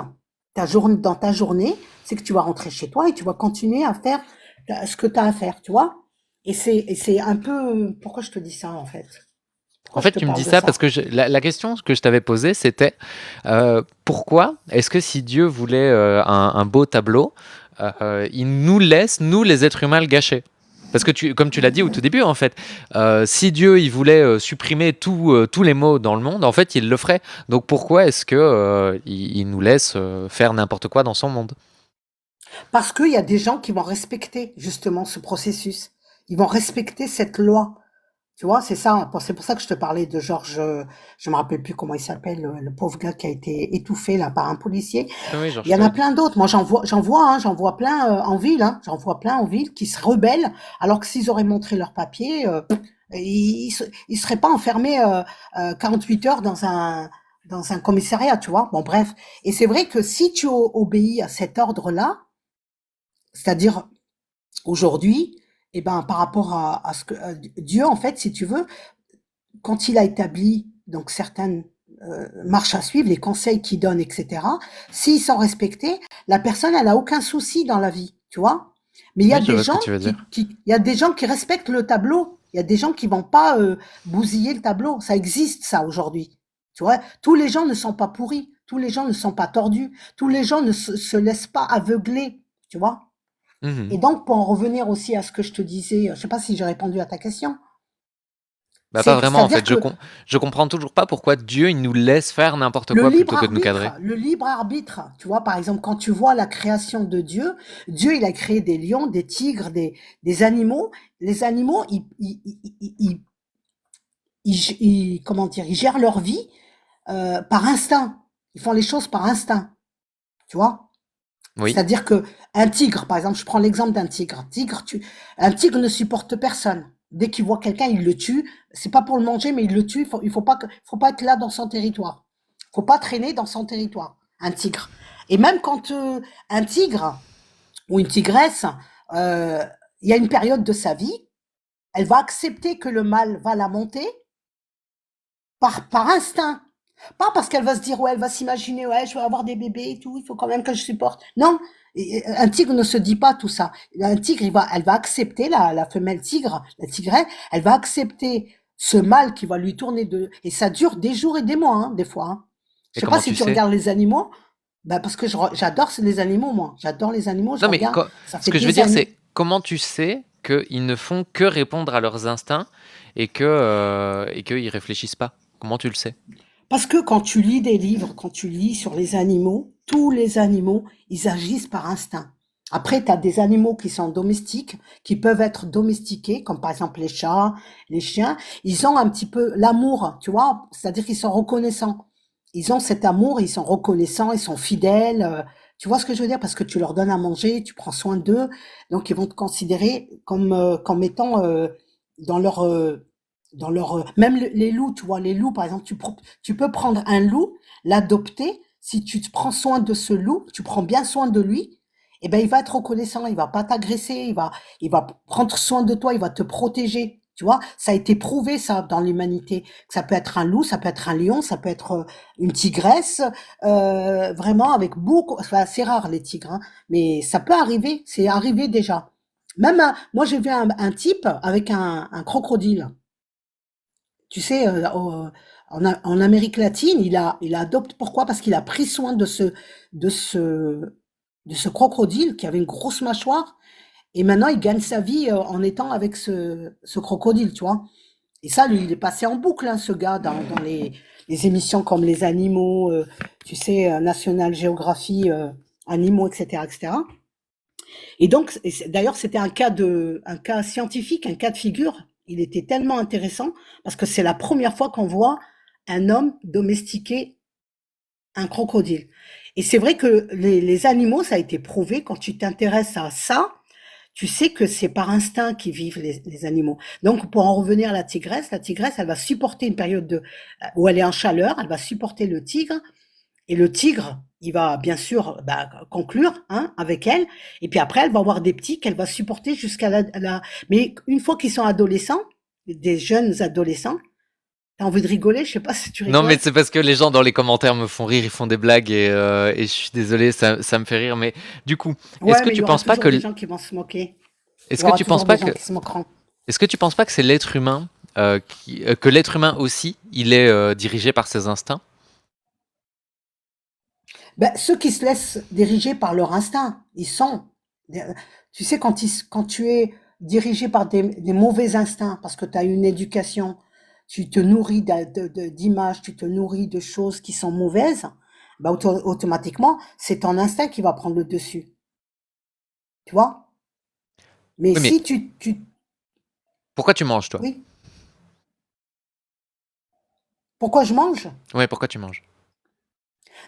dans ta journée, c'est que tu vas rentrer chez toi et tu vas continuer à faire ce que tu as à faire, tu vois. Et c'est un peu, pourquoi je te dis ça en fait? En Pourquoi je fait, te tu me parle dis de ça ça? parce que la question que je t'avais posée, c'était pourquoi est-ce que si Dieu voulait un beau tableau, il nous laisse, nous les êtres humains, le gâcher? Parce que comme tu l'as dit au tout début, en fait, si Dieu il voulait supprimer tous les mots dans le monde, en fait, il le ferait. Donc pourquoi est-ce que il nous laisse faire n'importe quoi dans son monde? Parce qu'il y a des gens qui vont respecter justement ce processus. Ils vont respecter cette loi. Tu vois, c'est ça. C'est pour ça que je te parlais de Georges, je me rappelle plus comment il s'appelle, le pauvre gars qui a été étouffé là par un policier. Oui, Il George y en a Floyd. plein d'autres. Moi, j'en vois plein en ville. Hein. J'en vois plein en ville qui se rebellent, alors que s'ils auraient montré leurs papiers, ils seraient pas enfermés 48 heures dans un commissariat, tu vois. Bon, bref. Et c'est vrai que si tu obéis à cet ordre-là, c'est-à-dire aujourd'hui, eh ben, par rapport à ce que Dieu, en fait, si tu veux, quand il a établi donc certaines marches à suivre, les conseils qu'il donne, etc., s'ils sont respectés, la personne, elle a aucun souci dans la vie, tu vois. Mais Oui, je vois ce que tu veux dire. il y a des gens qui respectent le tableau. Il y a des gens qui vont pas bousiller le tableau. Ça existe, ça, aujourd'hui. Tu vois, tous les gens ne sont pas pourris. Tous les gens ne sont pas tordus. Tous les gens ne se laissent pas aveugler, tu vois. Et Mhm. donc, pour en revenir aussi à ce que je te disais, je sais pas si j'ai répondu à ta question. Bah pas vraiment en C'est-à-dire fait. que Je comprends toujours pas pourquoi Dieu il nous laisse faire n'importe quoi plutôt que de nous cadrer. le libre arbitre, tu vois, par exemple, quand tu vois la création de Dieu, Dieu, il a créé des lions, des tigres, des animaux. Les animaux, comment dire, ils gèrent leur vie par instinct. Ils font les choses par instinct, tu vois. Oui. C'est-à-dire que un tigre, par exemple, je prends l'exemple d'un tigre. Un tigre ne supporte personne. Dès qu'il voit quelqu'un, il le tue. C'est pas pour le manger, mais il le tue. Faut pas être là dans son territoire. Faut pas traîner dans son territoire. Un tigre. Et même quand un tigre ou une tigresse, euh, il y a une période de sa vie, elle va accepter que le mâle va la monter par instinct. Pas parce qu'elle va se dire, ouais, elle va s'imaginer, ouais, je vais avoir des bébés et tout, il faut quand même que je supporte. Non, un tigre ne se dit pas tout ça. Un tigre, elle va accepter, la femelle tigre, la tigresse, elle va accepter ce mâle qui va lui tourner et ça dure des jours et des mois, hein, des fois. Hein. Je Et sais pas comment si tu tu sais? regardes les animaux, bah parce que j'adore les animaux, moi. J'adore les animaux, je Non, mais regarde, ça ce fait que je veux des dire, années. c'est comment tu sais qu'ils ne font que répondre à leurs instincts et qu'ils réfléchissent pas? Comment tu le sais? Parce que quand tu lis des livres, quand tu lis sur les animaux, tous les animaux, ils agissent par instinct. Après, tu as des animaux qui sont domestiques, qui peuvent être domestiqués, comme par exemple les chats, les chiens. Ils ont un petit peu l'amour, tu vois, c'est-à-dire qu'ils sont reconnaissants. Ils ont cet amour, ils sont reconnaissants, ils sont fidèles. Tu vois ce que je veux dire? Parce que tu leur donnes à manger, tu prends soin d'eux, donc ils vont te considérer comme étant dans leur même les loups, tu vois, les loups, par exemple, tu peux prendre un loup, l'adopter. Si tu te prends soin de ce loup, tu prends bien soin de lui, eh ben, il va être reconnaissant, il va pas t'agresser, il va prendre soin de toi, il va te protéger. Tu vois, ça a été prouvé, ça, dans l'humanité. Que ça peut être un loup, ça peut être un lion, ça peut être une tigresse, vraiment avec beaucoup, enfin, c'est rare les tigres, hein, mais ça peut arriver, c'est arrivé déjà. Même, moi, j'ai vu un type avec un crocodile. Tu sais, en Amérique latine, il a adopté. Pourquoi? Parce qu'il a pris soin de ce, de ce crocodile qui avait une grosse mâchoire. Et maintenant, il gagne sa vie en étant avec ce crocodile, tu vois. Et ça, lui, il est passé en boucle, hein, ce gars, dans les émissions comme Les Animaux, tu sais, National Geography, Animaux, etc., etc. Et donc, d'ailleurs, c'était un cas scientifique, un cas de figure. Il était tellement intéressant parce que c'est la première fois qu'on voit un homme domestiquer un crocodile. Et c'est vrai que les animaux, ça a été prouvé quand tu t'intéresses à ça, tu sais que c'est par instinct qu'ils vivent les animaux. Donc, pour en revenir à la tigresse, elle va supporter une période où elle est en chaleur, elle va supporter le tigre, et le tigre, il va bien sûr conclure hein, avec elle. Et puis après, elle va avoir des petits qu'elle va supporter jusqu'à la... Mais une fois qu'ils sont adolescents, des jeunes adolescents, t'as envie de rigoler, je sais pas si tu Non, mais rigoles. c'est parce que les gens dans les commentaires me font rire, ils font des blagues et je suis désolé, ça me fait rire. Mais du coup, est-ce Ouais, que mais il tu y aura penses pas toujours des que, gens qui vont se moquer. Il est-ce y que aura tu penses toujours des pas gens que, qui se moqueront. est-ce que tu penses pas que c'est l'être humain que l'être humain aussi, il est dirigé par ses instincts? Ben, ceux qui se laissent diriger par leur instinct, ils sont. Tu sais, quand tu es dirigé par des mauvais instincts, parce que tu as une éducation, tu te nourris d'images, tu te nourris de choses qui sont mauvaises, ben, automatiquement, c'est ton instinct qui va prendre le dessus. Tu vois? Mais Oui, mais si pourquoi tu manges, toi? oui. Pourquoi je mange? Ouais, pourquoi tu manges?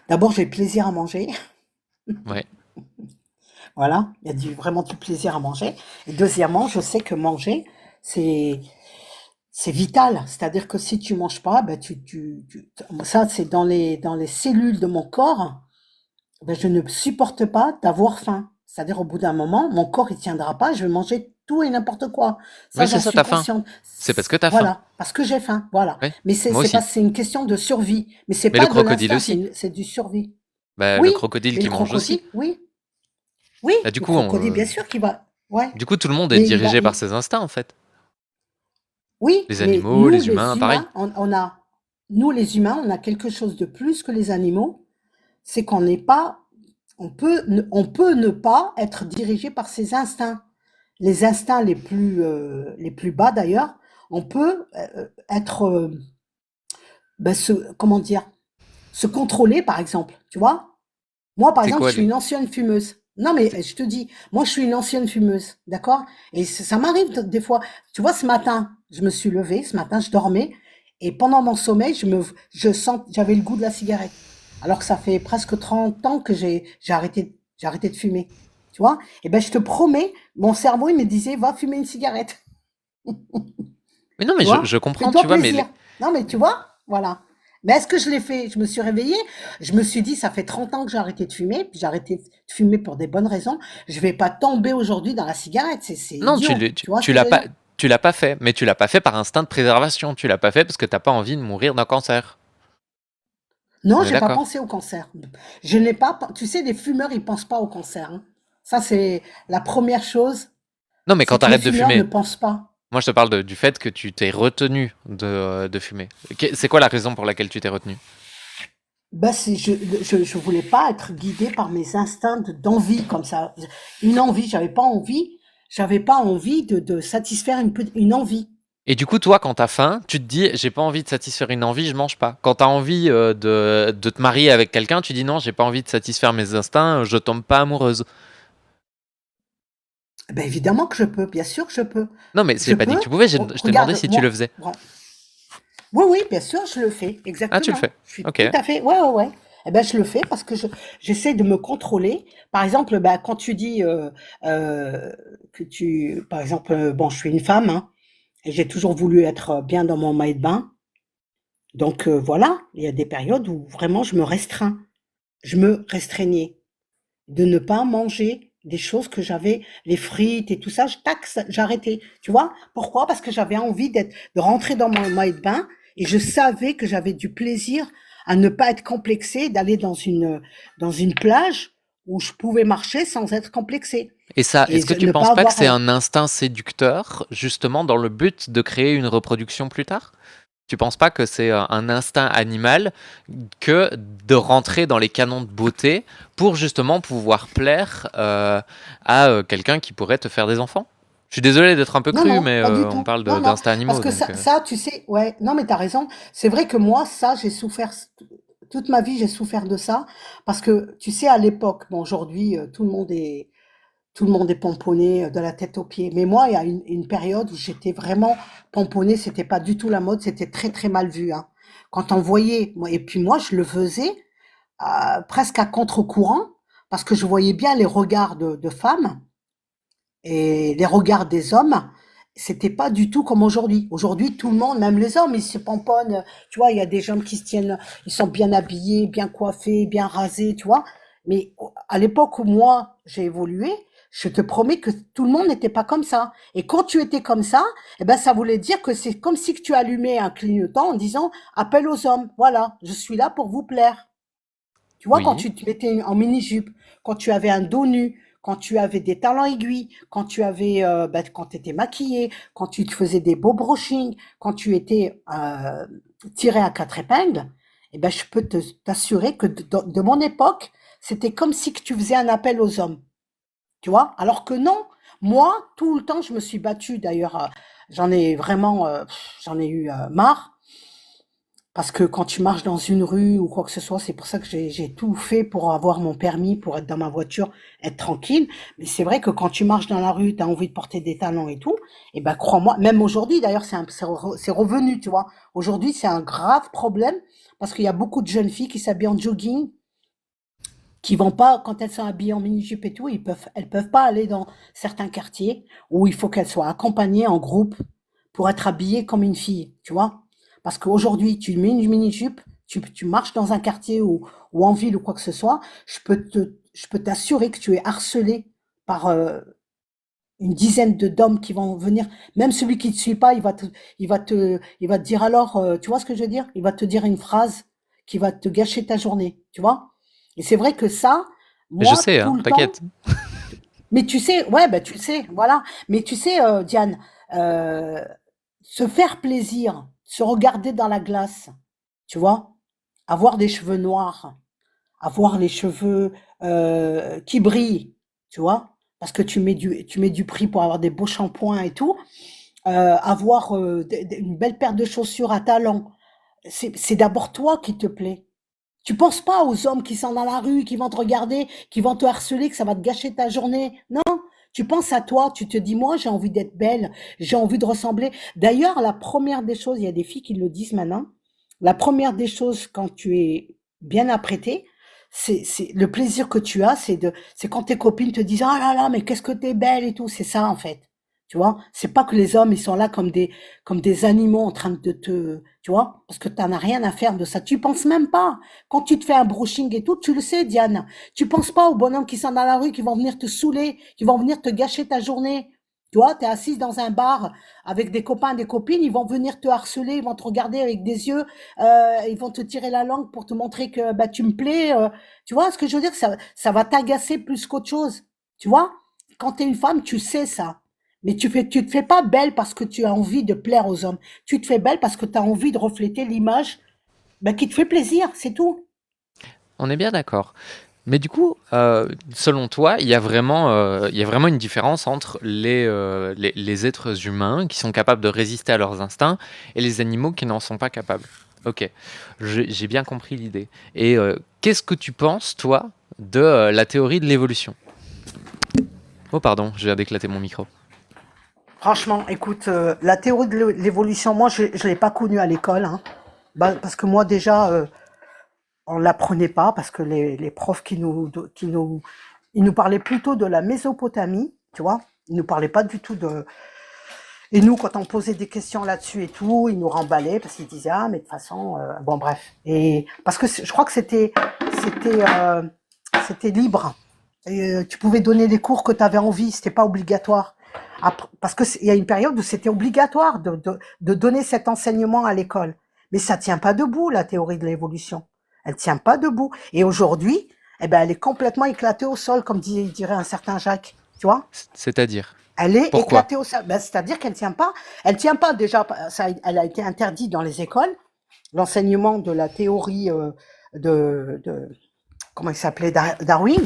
D'abord, j'ai plaisir à manger. Ouais. Voilà, il y a vraiment du plaisir à manger. Et deuxièmement, je sais que manger, c'est c'est vital. C'est-à-dire que si tu manges pas, ben ça c'est dans les cellules de mon corps, ben je ne supporte pas d'avoir faim. C'est-à-dire au bout d'un moment, mon corps il tiendra pas, je vais manger tout et n'importe quoi. Ça Oui, c'est j'en ça, suis t'as faim. consciente. C'est parce que t'as faim. Voilà, parce que j'ai faim, voilà. Ouais. Mais Moi c'est pas aussi. c'est une question de survie, mais c'est Mais le pas de crocodile l'instinct, aussi. c'est du survie. Bah, le Oui, crocodile mais le qui mange aussi. crocodile, oui. Oui, Bah, du le coup, crocodile bien sûr qu'il va ouais, du coup, tout le monde est mais dirigé par ses instincts, en fait. oui, Les mais animaux, nous, les les humains, pareil. humains, nous, les humains, on a quelque chose de plus que les animaux, c'est qu'on n'est pas, on peut ne pas être dirigé par ses instincts. Les instincts les plus bas d'ailleurs, on peut être, comment dire, se contrôler par exemple, tu vois. Moi, par C'est exemple, je quoi suis les... une ancienne fumeuse. Non, mais c'est- je te dis, moi, je suis une ancienne fumeuse, d'accord? Et ça m'arrive des fois. Tu vois, ce matin, je me suis levée, ce matin, je dormais, et pendant mon sommeil, j'avais le goût de la cigarette. Alors que ça fait presque 30 ans que j'ai arrêté de fumer. Tu vois? Et ben, je te promets, mon cerveau, il me disait, va fumer une cigarette. Mais non, mais Tu vois? je comprends, Fais-toi tu vois, plaisir. Non, mais tu vois? Voilà. Mais est-ce que je l'ai fait? Je me suis réveillée, je me suis dit, ça fait 30 ans que j'ai arrêté de fumer, puis j'ai arrêté de fumer pour des bonnes raisons. Je vais pas tomber aujourd'hui dans la cigarette, c'est non, idiot. Tu vois ce tu que je l'as veux pas, dire? tu l'as pas fait, mais tu l'as pas fait par instinct de préservation. Tu l'as pas fait parce que t'as pas envie de mourir d'un cancer. Non, On est j'ai pas d'accord? pensé au cancer. Je n'ai pas, tu sais, les fumeurs, ils pensent pas au cancer, hein. Ça, c'est la première chose, Non, mais c'est quand que les t'arrêtes de fumeurs ne fumer, pensent pas. moi je te parle du fait que tu t'es retenu de fumer. C'est quoi la raison pour laquelle tu t'es retenu? Ben, je voulais pas être guidée par mes instincts d'envie comme ça. Une envie, j'avais pas envie de satisfaire une envie. Et du coup, toi, quand t'as faim, tu te dis, j'ai pas envie de satisfaire une envie, je mange pas. Quand t'as envie de te marier avec quelqu'un, tu dis non, j'ai pas envie de satisfaire mes instincts, je tombe pas amoureuse. Ben, évidemment que je peux, bien sûr que je peux. Non, mais Je j'ai pas dit que peux. tu pouvais, je Oh, t'ai demandé regarde, si tu le moi, faisais. ouais. Oui, oui, bien sûr, je le fais, Ah, tu le exactement. fais. Je suis Ok. tout à fait, ouais, ouais, ouais. Eh ben, je le fais parce que j'essaie de me contrôler. Par exemple, bah, quand tu dis euh, par exemple, bon, je suis une femme, hein, et j'ai toujours voulu être bien dans mon maillot de bain. Donc voilà, il y a des périodes où vraiment je me restreins. Je me restreignais de ne pas manger des choses que j'avais, les frites et tout ça, j'arrêtais. Tu vois? Pourquoi? Parce que j'avais envie de rentrer dans mon maillot de bain et je savais que j'avais du plaisir à ne pas être complexée, d'aller dans une plage où je pouvais marcher sans être complexée Et ça, et est-ce que tu ne penses pas pas que avoir, c'est un instinct séducteur, justement, dans le but de créer une reproduction plus tard? Tu penses pas que c'est un instinct animal que de rentrer dans les canons de beauté pour justement pouvoir plaire à quelqu'un qui pourrait te faire des enfants? Je suis désolé d'être un peu non, cru, non, mais pas du on tout. parle Non, non, d'instincts parce animaux, que donc. ça, tu sais, ouais, non, mais t'as raison. C'est vrai que moi, ça, j'ai souffert toute ma vie, j'ai souffert de ça, parce que tu sais, à l'époque, bon, aujourd'hui, tout le monde est pomponné de la tête aux pieds. Mais moi, il y a une période où j'étais vraiment pomponnée, c'était pas du tout la mode, c'était très très mal vu, hein. Quand on voyait, et puis moi, je le faisais presque à contre-courant, parce que je voyais bien les regards de femmes et les regards des hommes, c'était pas du tout comme aujourd'hui. Aujourd'hui, tout le monde, même les hommes, ils se pomponnent. Tu vois, il y a des hommes qui se tiennent, ils sont bien habillés, bien coiffés, bien rasés, tu vois. Mais à l'époque où moi, j'ai évolué, je te promets que tout le monde n'était pas comme ça. Et quand tu étais comme ça, eh ben, ça voulait dire que c'est comme si que tu allumais un clignotant en disant, appel aux hommes. Voilà, je suis là pour vous plaire. Tu vois, quand Oui. tu te mettais en mini-jupe, quand tu avais un dos nu, quand tu avais des talons aiguilles, quand tu avais, bah, quand tu étais maquillée, quand tu te faisais des beaux brushings, quand tu étais tiré à quatre épingles, eh ben, je peux t'assurer que de mon époque, c'était comme si que tu faisais un appel aux hommes. Tu vois? Alors que non, moi, tout le temps, je me suis battue. D'ailleurs, j'en ai vraiment, j'en ai eu marre. Parce que quand tu marches dans une rue ou quoi que ce soit, c'est pour ça que j'ai tout fait pour avoir mon permis, pour être dans ma voiture, être tranquille. Mais c'est vrai que quand tu marches dans la rue, tu as envie de porter des talons et tout, et ben crois-moi, même aujourd'hui d'ailleurs, c'est revenu, tu vois. Aujourd'hui, c'est un grave problème parce qu'il y a beaucoup de jeunes filles qui s'habillent en jogging, qui vont pas, quand elles sont habillées en mini-jupe et tout, elles peuvent pas aller dans certains quartiers où il faut qu'elles soient accompagnées en groupe pour être habillées comme une fille, tu vois. Parce qu'aujourd'hui, tu mets une mini-jupe, tu marches dans un quartier ou en ville ou quoi que ce soit, je peux t'assurer que tu es harcelé par une dizaine d'hommes qui vont venir. Même celui qui ne te suit pas, il va te dire alors, tu vois ce que je veux dire? Il va te dire une phrase qui va te gâcher ta journée, tu vois? Et c'est vrai que ça, Mais je moi, sais, tout hein, le temps, t'inquiète. mais tu sais, ouais, bah tu sais, voilà. Mais tu sais, Diane, euh, se faire plaisir, se regarder dans la glace, tu vois, avoir des cheveux noirs, avoir les cheveux qui brillent, tu vois, parce que tu mets du prix pour avoir des beaux shampoings et tout, avoir une belle paire de chaussures à talons, c'est d'abord toi qui te plaît. Tu penses pas aux hommes qui sont dans la rue, qui vont te regarder, qui vont te harceler, que ça va te gâcher ta journée. Non, tu penses à toi, tu te dis, moi, j'ai envie d'être belle, j'ai envie de ressembler. D'ailleurs, la première des choses, il y a des filles qui le disent maintenant, la première des choses quand tu es bien apprêtée, c'est le plaisir que tu as, c'est quand tes copines te disent, ah là là, mais qu'est-ce que t'es belle et tout. C'est ça, en fait. Tu vois? C'est pas que les hommes, ils sont là comme des animaux en train de tu vois? Parce que t'en as rien à faire de ça. Tu penses même pas. Quand tu te fais un brushing et tout, tu le sais, Diane. Tu penses pas aux bonhommes qui sont dans la rue, qui vont venir te saouler, qui vont venir te gâcher ta journée. Tu vois, tu es assise dans un bar avec des copains, des copines, ils vont venir te harceler, ils vont te regarder avec des yeux, ils vont te tirer la langue pour te montrer que bah, tu me plais. Tu vois ce que je veux dire? Ça va t'agacer plus qu'autre chose. Tu vois? Quand tu es une femme, tu sais ça. Mais tu te fais pas belle parce que tu as envie de plaire aux hommes. Tu te fais belle parce que tu as envie de refléter l'image bah, qui te fait plaisir, c'est tout. On est bien d'accord. Mais du coup, selon toi, il y a vraiment une différence entre les êtres humains qui sont capables de résister à leurs instincts et les animaux qui n'en sont pas capables. Ok, j'ai bien compris l'idée. Et qu'est-ce que tu penses, toi, de la théorie de l'évolution? Oh pardon, j'ai d'éclater mon micro. Franchement, écoute, la théorie de l'évolution, moi, je ne l'ai pas connue à l'école, hein. Bah, parce que moi, déjà, on l'apprenait pas parce que les profs ils nous parlaient plutôt de la Mésopotamie, tu vois. Ils nous parlaient pas du tout de. Et nous, quand on posait des questions là-dessus et tout, ils nous remballaient parce qu'ils disaient ah mais de toute façon, bon bref. Et parce que je crois que c'était c'était libre. Et, tu pouvais donner les cours que tu avais envie, c'était pas obligatoire. Parce que il y a une période où c'était obligatoire de donner cet enseignement à l'école. Mais ça tient pas debout la théorie de l'évolution. Elle tient pas debout. Et aujourd'hui, eh ben elle est complètement éclatée au sol, comme dirait un certain Jacques. Tu vois? C'est-à-dire? Elle est Pourquoi? éclatée au sol. Ben, c'est-à-dire qu'elle tient pas. Elle tient pas déjà. Elle a été interdite dans les écoles. L'enseignement de la théorie de comment il s'appelait Darwin.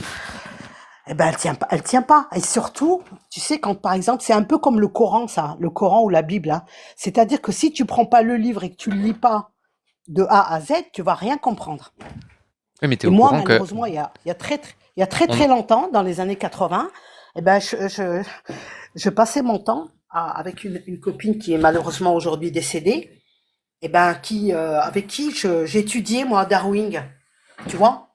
Eh ben, elle tient pas. Et surtout, tu sais, quand par exemple, c'est un peu comme le Coran, ça, le Coran ou la Bible, hein. C'est-à-dire que si tu prends pas le livre et que tu le lis pas de A à Z, tu vas rien comprendre. Oui, mais tu es Et au moi, courant que malheureusement, il y a très on, très longtemps, dans les années 80, eh ben, je passais mon temps avec une copine qui est malheureusement aujourd'hui décédée, eh ben, avec qui j'étudiais, moi, Darwin, tu vois,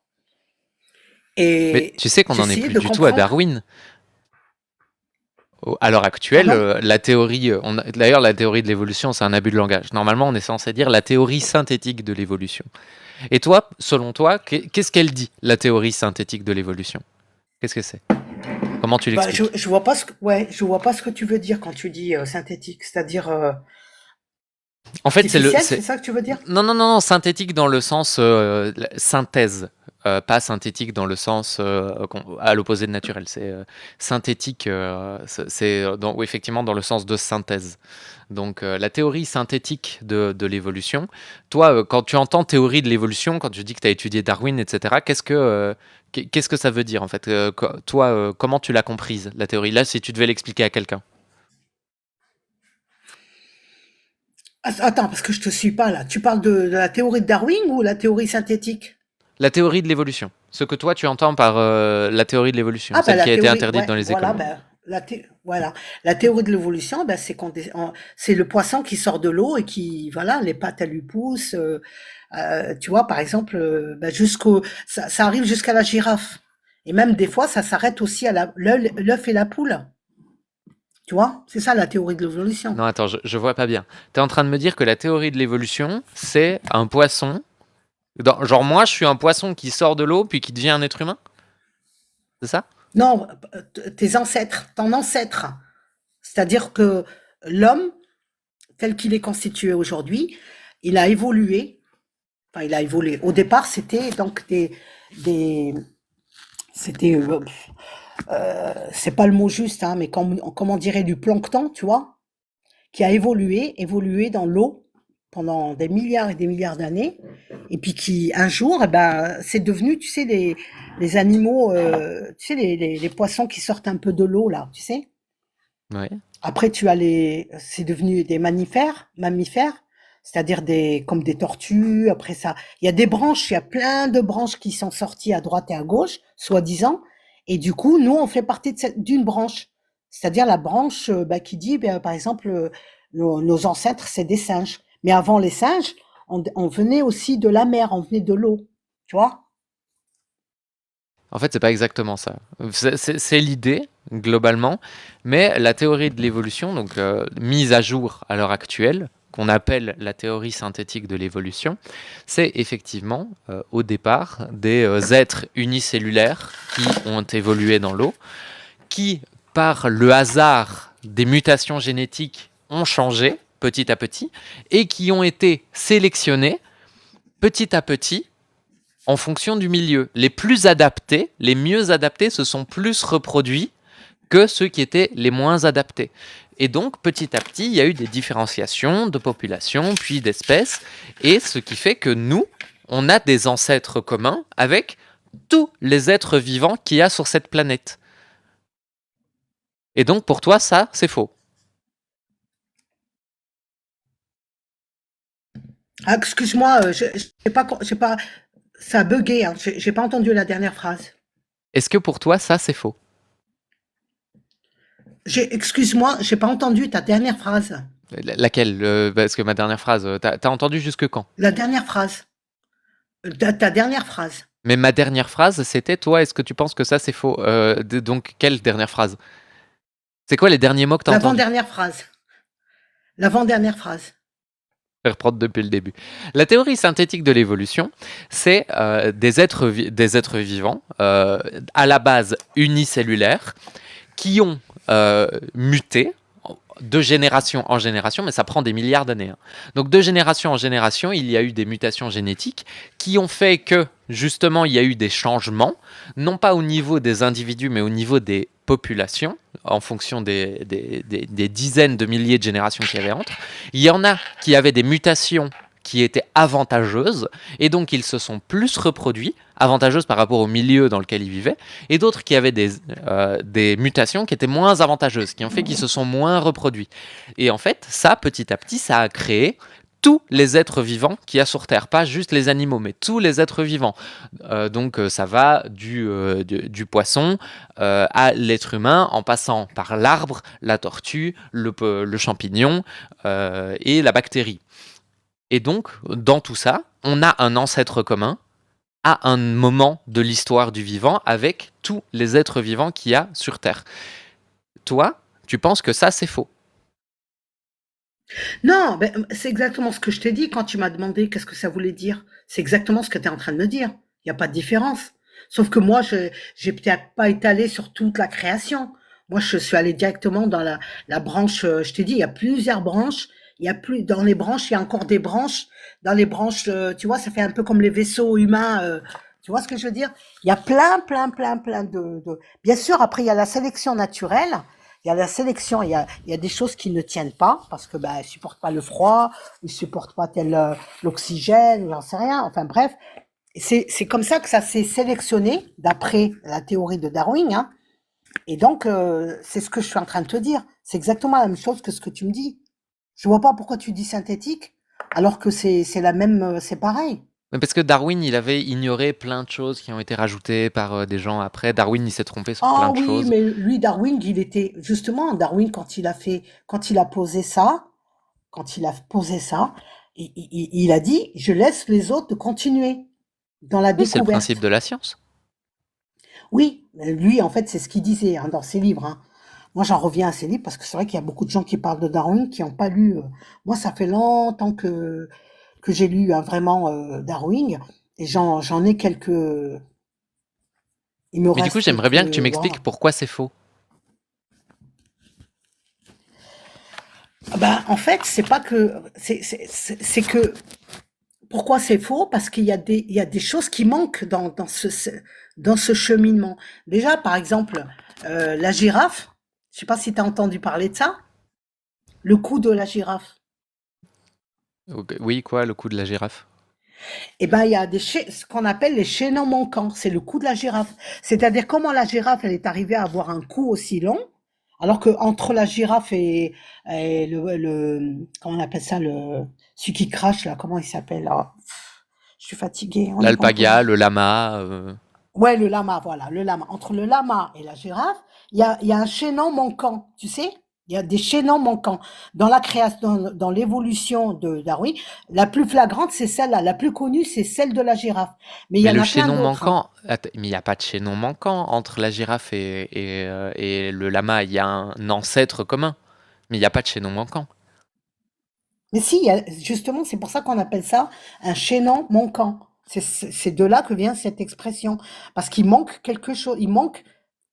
mais et tu sais qu'on n'en est j'essayais plus de du tout à comprendre. Darwin. À l'heure actuelle, Pardon? la théorie, d'ailleurs, la théorie de l'évolution, c'est un abus de langage. Normalement, on est censé dire la théorie synthétique de l'évolution. Et toi, selon toi, qu'est-ce qu'elle dit, la théorie synthétique de l'évolution? Qu'est-ce que c'est? Comment tu Bah, l'expliques? je vois pas ouais, je vois pas ce que tu veux dire quand tu dis synthétique, c'est-à-dire En fait, artificiel, c'est ça que tu veux dire? non, non, non, non, synthétique dans le sens synthèse, pas synthétique dans le sens à l'opposé de naturel. C'est synthétique, oui, effectivement dans le sens de synthèse. Donc la théorie synthétique de l'évolution. Toi, quand tu entends théorie de l'évolution, quand tu dis que tu as étudié Darwin, etc., qu'est-ce que ça veut dire en fait? Toi, comment tu l'as comprise, la théorie? Là, si tu devais l'expliquer à quelqu'un. Attends, parce que je te suis pas là. Tu parles de la théorie de Darwin ou la théorie synthétique? La théorie de l'évolution. Ce que toi tu entends par la théorie de l'évolution, Ah ben celle la qui a été théorie, interdite ouais, dans les écoles. voilà, ben voilà, la théorie de l'évolution, ben c'est le poisson qui sort de l'eau et qui, voilà, les pattes elles lui poussent. Tu vois, par exemple, ben, ça arrive jusqu'à la girafe. Et même des fois, ça s'arrête aussi à l'œuf et la poule. Tu vois, c'est ça la théorie de l'évolution. Non, attends, je vois pas bien. Tu es en train de me dire que la théorie de l'évolution, c'est un poisson. Genre, moi, je suis un poisson qui sort de l'eau puis qui devient un être humain? C'est ça? Non, tes ancêtres, ton ancêtre. C'est-à-dire que l'homme, tel qu'il est constitué aujourd'hui, il a évolué. Enfin, il a évolué. Au départ, c'était donc des c'était, c'est pas le mot juste, hein, mais comme on dirait du plancton, tu vois, qui a évolué dans l'eau pendant des milliards et des milliards d'années, et puis qui, un jour, eh ben, c'est devenu, tu sais, les animaux, tu sais, les poissons qui sortent un peu de l'eau, là, tu sais. Ouais. Après, c'est devenu des mammifères, c'est-à-dire comme des tortues. Après ça, il y a des branches, il y a plein de branches qui sont sorties à droite et à gauche, soi-disant. Et du coup, nous, on fait partie d'une branche. C'est-à-dire la branche bah, qui dit, bah, par exemple, nos ancêtres, c'est des singes. Mais avant les singes, on venait aussi de la mer, on venait de l'eau. Tu vois? En fait, c'est pas exactement ça. C'est l'idée, globalement, mais la théorie de l'évolution, donc mise à jour à l'heure actuelle, qu'on appelle la théorie synthétique de l'évolution, c'est effectivement, au départ, des êtres unicellulaires qui ont évolué dans l'eau, qui, par le hasard des mutations génétiques ont changé petit à petit et qui ont été sélectionnées petit à petit en fonction du milieu. Les plus adaptés, les mieux adaptés se sont plus reproduits que ceux qui étaient les moins adaptés. Et donc, petit à petit, il y a eu des différenciations de populations, puis d'espèces, et ce qui fait que nous, on a des ancêtres communs avec tous les êtres vivants qu'il y a sur cette planète. Et donc, pour toi, ça, c'est faux. Ah, excuse-moi, j'ai pas, ça a bugué, hein, j'ai pas entendu la dernière phrase. Est-ce que pour toi, ça, c'est faux? Excuse-moi, j'ai pas entendu ta dernière phrase. Laquelle? Parce que ma dernière phrase, t'as entendu jusque quand? La dernière phrase. Ta dernière phrase. Mais ma dernière phrase, c'était toi, est-ce que tu penses que ça, c'est faux? Donc, quelle dernière phrase? C'est quoi les derniers mots que t'as entendus? L'avant-dernière phrase. L'avant-dernière phrase. Je vais reprendre depuis le début. La théorie synthétique de l'évolution, c'est des êtres vivants, à la base unicellulaires, qui ont muté de génération en génération, mais ça prend des milliards d'années. Hein. Donc de génération en génération, il y a eu des mutations génétiques qui ont fait que, justement, il y a eu des changements, non pas au niveau des individus, mais au niveau des populations, en fonction des dizaines de milliers de générations qu'il y avait entre. Il y en a qui avaient des mutations qui étaient avantageuses, et donc ils se sont plus reproduits, avantageuses par rapport au milieu dans lequel ils vivaient, et d'autres qui avaient des mutations qui étaient moins avantageuses, qui ont fait qu'ils se sont moins reproduits. Et en fait, ça, petit à petit, ça a créé tous les êtres vivants qu'il y a sur Terre, pas juste les animaux, mais tous les êtres vivants. Donc ça va du poisson à l'être humain, en passant par l'arbre, la tortue, le champignon et la bactérie. Et donc, dans tout ça, on a un ancêtre commun à un moment de l'histoire du vivant avec tous les êtres vivants qu'il y a sur Terre. Toi, tu penses que ça, c'est faux? Non, ben, c'est exactement ce que je t'ai dit quand tu m'as demandé qu'est-ce que ça voulait dire. C'est exactement ce que tu es en train de me dire. Il n'y a pas de différence. Sauf que moi, j'ai peut-être pas étalé sur toute la création. Moi, je suis allé directement dans la branche, je t'ai dit, il y a plusieurs branches. Dans les branches, il y a encore des branches. Dans les branches, tu vois, ça fait un peu comme les vaisseaux humains. Tu vois ce que je veux dire? Il y a plein Bien sûr, après, il y a la sélection naturelle. Il y a la sélection, il y a des choses qui ne tiennent pas parce que ils supportent pas le froid, ils supportent pas l'oxygène, j'en sais rien. Enfin bref, c'est comme ça que ça s'est sélectionné d'après la théorie de Darwin. Hein. Et donc c'est ce que je suis en train de te dire. C'est exactement la même chose que ce que tu me dis. Je vois pas pourquoi tu dis synthétique alors que c'est la même, c'est pareil. Parce que Darwin, il avait ignoré plein de choses qui ont été rajoutées par des gens après. Darwin, il s'est trompé sur plein Ah de oui, choses. mais lui, Darwin, il était justement Darwin quand il a posé ça, il a dit, je laisse les autres continuer dans la Oui, c'est le principe découverte. de la science. Oui, mais lui, en fait, c'est ce qu'il disait hein, dans ses livres. Hein. Moi, j'en reviens à ses livres parce que c'est vrai qu'il y a beaucoup de gens qui parlent de Darwin qui n'ont pas lu. Moi, ça fait longtemps que j'ai lu hein, vraiment Darwin et j'en ai quelques. Il me Mais du coup, reste j'aimerais bien que quelques. tu Voilà. m'expliques pourquoi c'est faux. Ah ben, en fait, c'est pas que. C'est que. Pourquoi c'est faux? Parce il y a des choses qui manquent dans ce cheminement. Déjà, par exemple, la girafe, je sais pas si tu as entendu parler de ça, le cou de la girafe. Oui, quoi, le coup de la girafe? Eh ben, il y a ce qu'on appelle les chaînons manquants, c'est le cou de la girafe. C'est-à-dire comment la girafe, elle est arrivée à avoir un cou aussi long, alors que entre la girafe et comment on appelle ça, celui qui crache là, comment il s'appelle là? Je suis fatiguée, on est L'alpaga, vendredi. le lama. Ouais, le lama, voilà, le lama. Entre le lama et la girafe, il y a un chaînon manquant, tu sais? Il y a des chaînons manquants. Dans la création, dans l'évolution de Darwin, la plus flagrante, c'est celle-là. La plus connue, c'est celle de la girafe. Mais il y Mais en le a plein chaînon d'autres, hein. manquant, mais il n'y a pas de chaînon manquant entre la girafe et le lama. Il y a un ancêtre commun, mais il n'y a pas de chaînon manquant. Mais si, justement, c'est pour ça qu'on appelle ça un chaînon manquant. C'est de là que vient cette expression. Parce qu'il manque quelque chose. Il manque,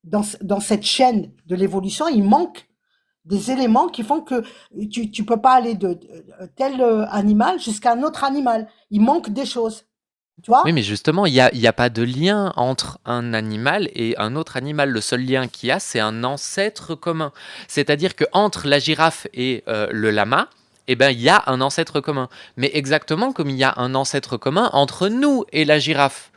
dans cette chaîne de l'évolution, il manque des éléments qui font que tu peux pas aller de tel animal jusqu'à un autre animal. Il manque des choses. Tu Oui, vois? mais justement, il y a pas de lien entre un animal et un autre animal. Le seul lien qu'il y a, c'est un ancêtre commun. C'est-à-dire que entre la girafe et le lama, eh ben, il y a un ancêtre commun. Mais exactement comme il y a un ancêtre commun entre nous et la girafe.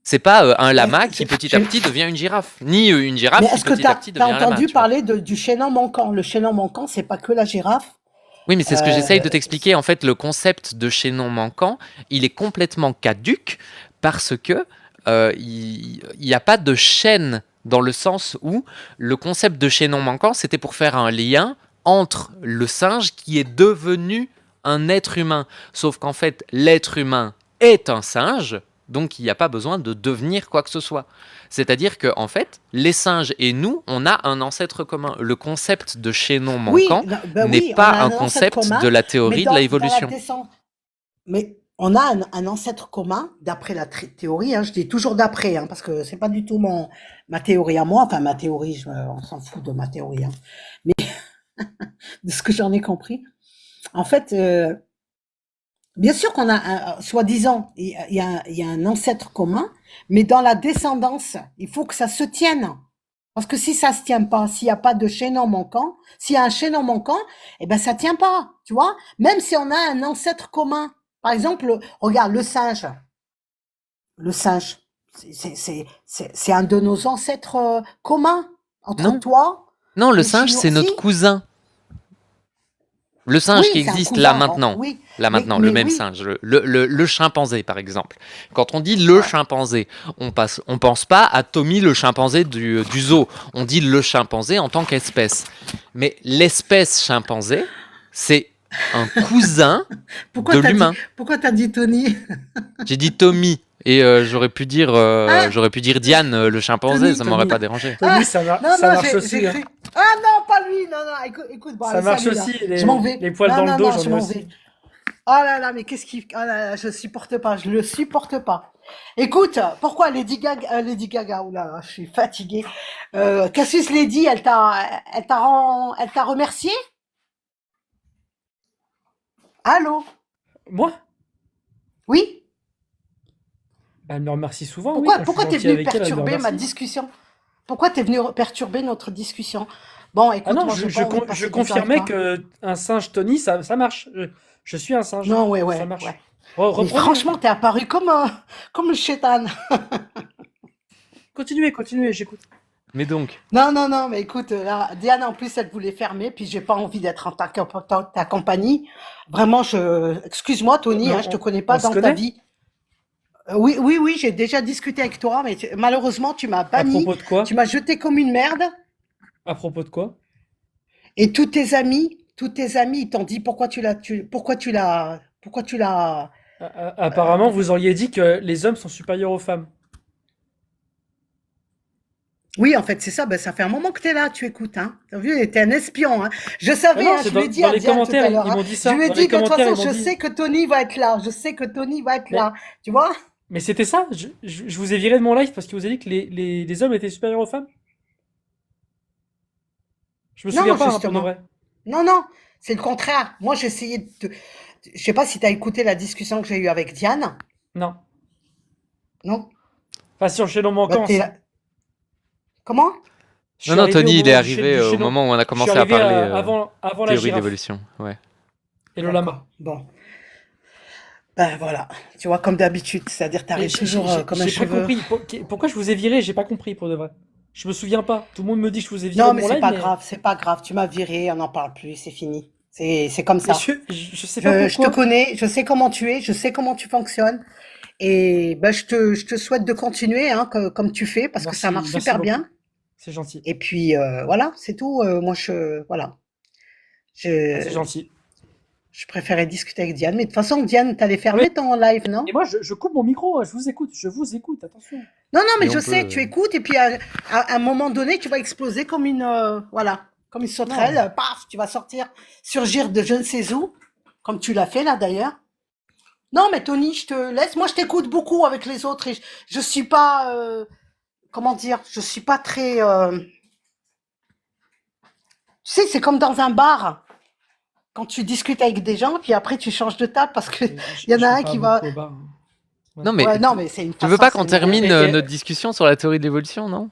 C'est pas un Mais, lama qui petit à petit devient une girafe, ni une girafe qui est-ce que petit à petit t'as devient un lama, entendu tu vois. parler du chaînon manquant? Le chaînon manquant, c'est pas que la girafe. Oui, mais c'est ce que j'essaye de Euh, t'expliquer. En fait, le concept de chaînon manquant, il est complètement caduque parce que il n'y a pas de chaîne dans le sens où le concept de chaînon manquant, c'était pour faire un lien entre le singe qui est devenu un être humain. Sauf qu'en fait, l'être humain est un singe, donc il n'y a pas besoin de devenir quoi que ce soit. C'est-à-dire que en fait, les singes et nous, on a un ancêtre commun. Le concept de chaînon oui, manquant ben n'est oui, on pas a un un ancêtre concept de commun, la mais théorie de dans la l'évolution. descente. Mais on a un ancêtre commun, d'après la théorie, hein, je dis toujours d'après, hein, parce que c'est pas du tout ma théorie à moi, enfin ma théorie, on s'en fout de ma théorie, hein, mais de ce que j'en ai compris. En fait, bien sûr qu'on a, soi-disant, il y a un ancêtre commun, mais dans la descendance, il faut que ça se tienne. Parce que si ça se tient pas, s'il n'y a pas de chaînon manquant, s'il y a un chaînon manquant, eh ben ça tient pas, tu vois. Même si on a un ancêtre commun. Par exemple, regarde le singe. Le singe, c'est un de nos ancêtres communs entre Non, toi, non, le les singe, Chinois. c'est Si, notre cousin. Le singe qui oui, c'est un existe cousin. Oui, là maintenant, le mais même oui. singe, le chimpanzé par exemple. Quand on dit le Ouais. chimpanzé, on pense pas à Tommy le chimpanzé du zoo. On dit le chimpanzé en tant qu'espèce. Mais l'espèce chimpanzé, c'est un cousin de l'humain. Pourquoi t'as dit Tony? J'ai dit Tommy et Ah, j'aurais pu dire Diane le chimpanzé, Tony. ça m'aurait pas Tony, dérangé. Ah, Tony, non, ça non, marche j'ai aussi, hein. cru. Ah non, pas lui. Non, non, écoute, écoute, bon, Ça allez, marche salut là. aussi, Je m'en vais. les poils Non, dans le non, dos, non, j'en je ai m'en aussi. vais. Oh là là, mais qu'est-ce qui... Oh là là, je supporte pas, je le supporte pas. Écoute, pourquoi Lady Gaga, oh là là, je suis fatiguée. Cassius Lady, elle t'a remercié? Allô? Moi? Oui? Bah, elle me remercie souvent, oui, quand je suis Pourquoi t'es gentil venu avec elle, elle me perturber ma remercie. discussion? Pourquoi t'es venu perturber notre discussion? Bon, Ah écoute, non, moi, j'ai pas envie de je passer des heures avec confirmais toi. que un singe Tony, ça marche. Je suis un singe. Non, ouais, Ça ouais, marche. ouais. Mais Reprenez, hein. franchement, t'es apparu comme le chétan. Continuez, continuez, j'écoute. Mais donc, Non, non, non, mais écoute, là, Diane, en plus, elle voulait fermer, puis j'ai pas envie d'être en ta compagnie. Vraiment, excuse-moi, Tony, Mais hein, je te connais on pas se dans ta connaît? vie. Oui, oui, oui, j'ai déjà discuté avec toi, mais malheureusement, tu m'as À banni, propos de quoi? tu m'as jeté comme une merde, À propos de quoi? et tous tes amis, ils t'ont dit pourquoi tu l'as, Apparemment, vous auriez dit que les hommes sont supérieurs aux femmes. oui, en fait, c'est ça, ben, ça fait un moment que t'es là, tu écoutes, hein. T'as vu, t'es un espion, hein. Je Ah savais, non, hein, c'est je lui ai dit dans à les Diane tout commentaires, à l'heure, ils hein. m'ont dit Je ça. lui ai Dans les dit que de toute commentaires, façon, ils m'ont je dit. sais que Tony va être là, je sais que Tony va être Mais, là, tu vois? mais c'était ça. Je vous ai viré de mon live parce qu'il vous a dit que les hommes étaient supérieurs aux femmes. Je me souviens Non, pas, hein, pour de justement. vrai. Non, non, c'est le contraire. Moi, j'ai essayé je sais pas si t'as écouté la discussion que j'ai eue avec Diane, Non. non? Pas sur le chaînon Bah, manquant, t'es si. là. Comment? Je non, suis non, arrivé au Tony, il est moment arrivé du au chaînon. moment où on a Je suis commencé à arrivé parler avant la théorie de girafe l'évolution. Ouais. et le lama. D'accord. Bon. Ben voilà. Tu vois, comme d'habitude, c'est-à-dire Mais t'arrives toujours comme un j'ai pas cheveu. compris. Pourquoi je vous ai viré? J'ai pas compris, pour de vrai. Je me souviens pas. Tout le monde me dit que je vous ai viré Non, de mais mon live, mais, c'est pas grave. Tu m'as viré, on n'en parle plus, c'est fini. C'est comme mais ça. je sais pas Je te pourquoi. connais, je sais comment tu es, je sais comment tu fonctionnes. Et ben, je te souhaite de continuer hein, comme tu fais, parce que ça marche Merci super beaucoup. bien. C'est gentil. Et puis voilà, c'est tout. Moi, voilà. Ah, c'est Je, gentil. je préférais discuter avec Diane. Mais de toute façon, Diane, t'allais Ah, mais, fermer ton live, non? et moi, je coupe mon micro. Je vous écoute. Je vous écoute. Attention. Non, non, mais Mais je on sais, peut. tu écoutes, et puis à un moment donné, tu vas exploser comme une, voilà, comme une sauterelle. Non. Paf, tu vas surgir de je ne sais où, comme tu l'as fait là d'ailleurs. Non, mais Tony, je te laisse. Moi, je t'écoute beaucoup avec les autres et je suis pas, comment dire, je suis pas très. Tu sais, c'est comme dans un bar. Quand tu discutes avec des gens, puis après tu changes de table parce que il y en Je a vais un pas qui va. beaucoup au bar, hein. Ouais. Non, mais Ouais, non, mais c'est une tu veux façon, pas c'est qu'on une termine Et- et- notre discussion sur la théorie de l'évolution, non?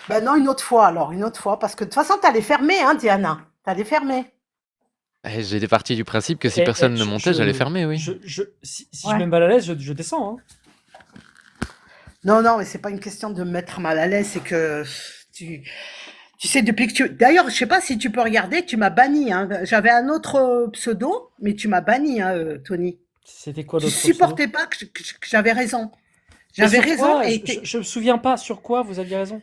Ben non, une autre fois alors, une autre fois, parce que de toute façon, t'allais fermer, hein, Diana. T'allais fermer. Eh, j'étais parti du principe que si et- personne et ne montait, j'allais fermer, oui. si je Ouais. mets mal à l'aise, je descends, hein. Non, non, mais c'est pas une question de me mettre mal à l'aise, c'est que tu, tu sais, depuis que tu. D'ailleurs, je sais pas si tu peux regarder, tu m'as banni, hein. J'avais un autre pseudo, mais tu m'as banni, hein, Tony. C'était quoi Tu l'autre pseudo? supportais pas que j'avais raison. Mais J'avais sur raison quoi? et Je me souviens pas sur quoi vous aviez raison.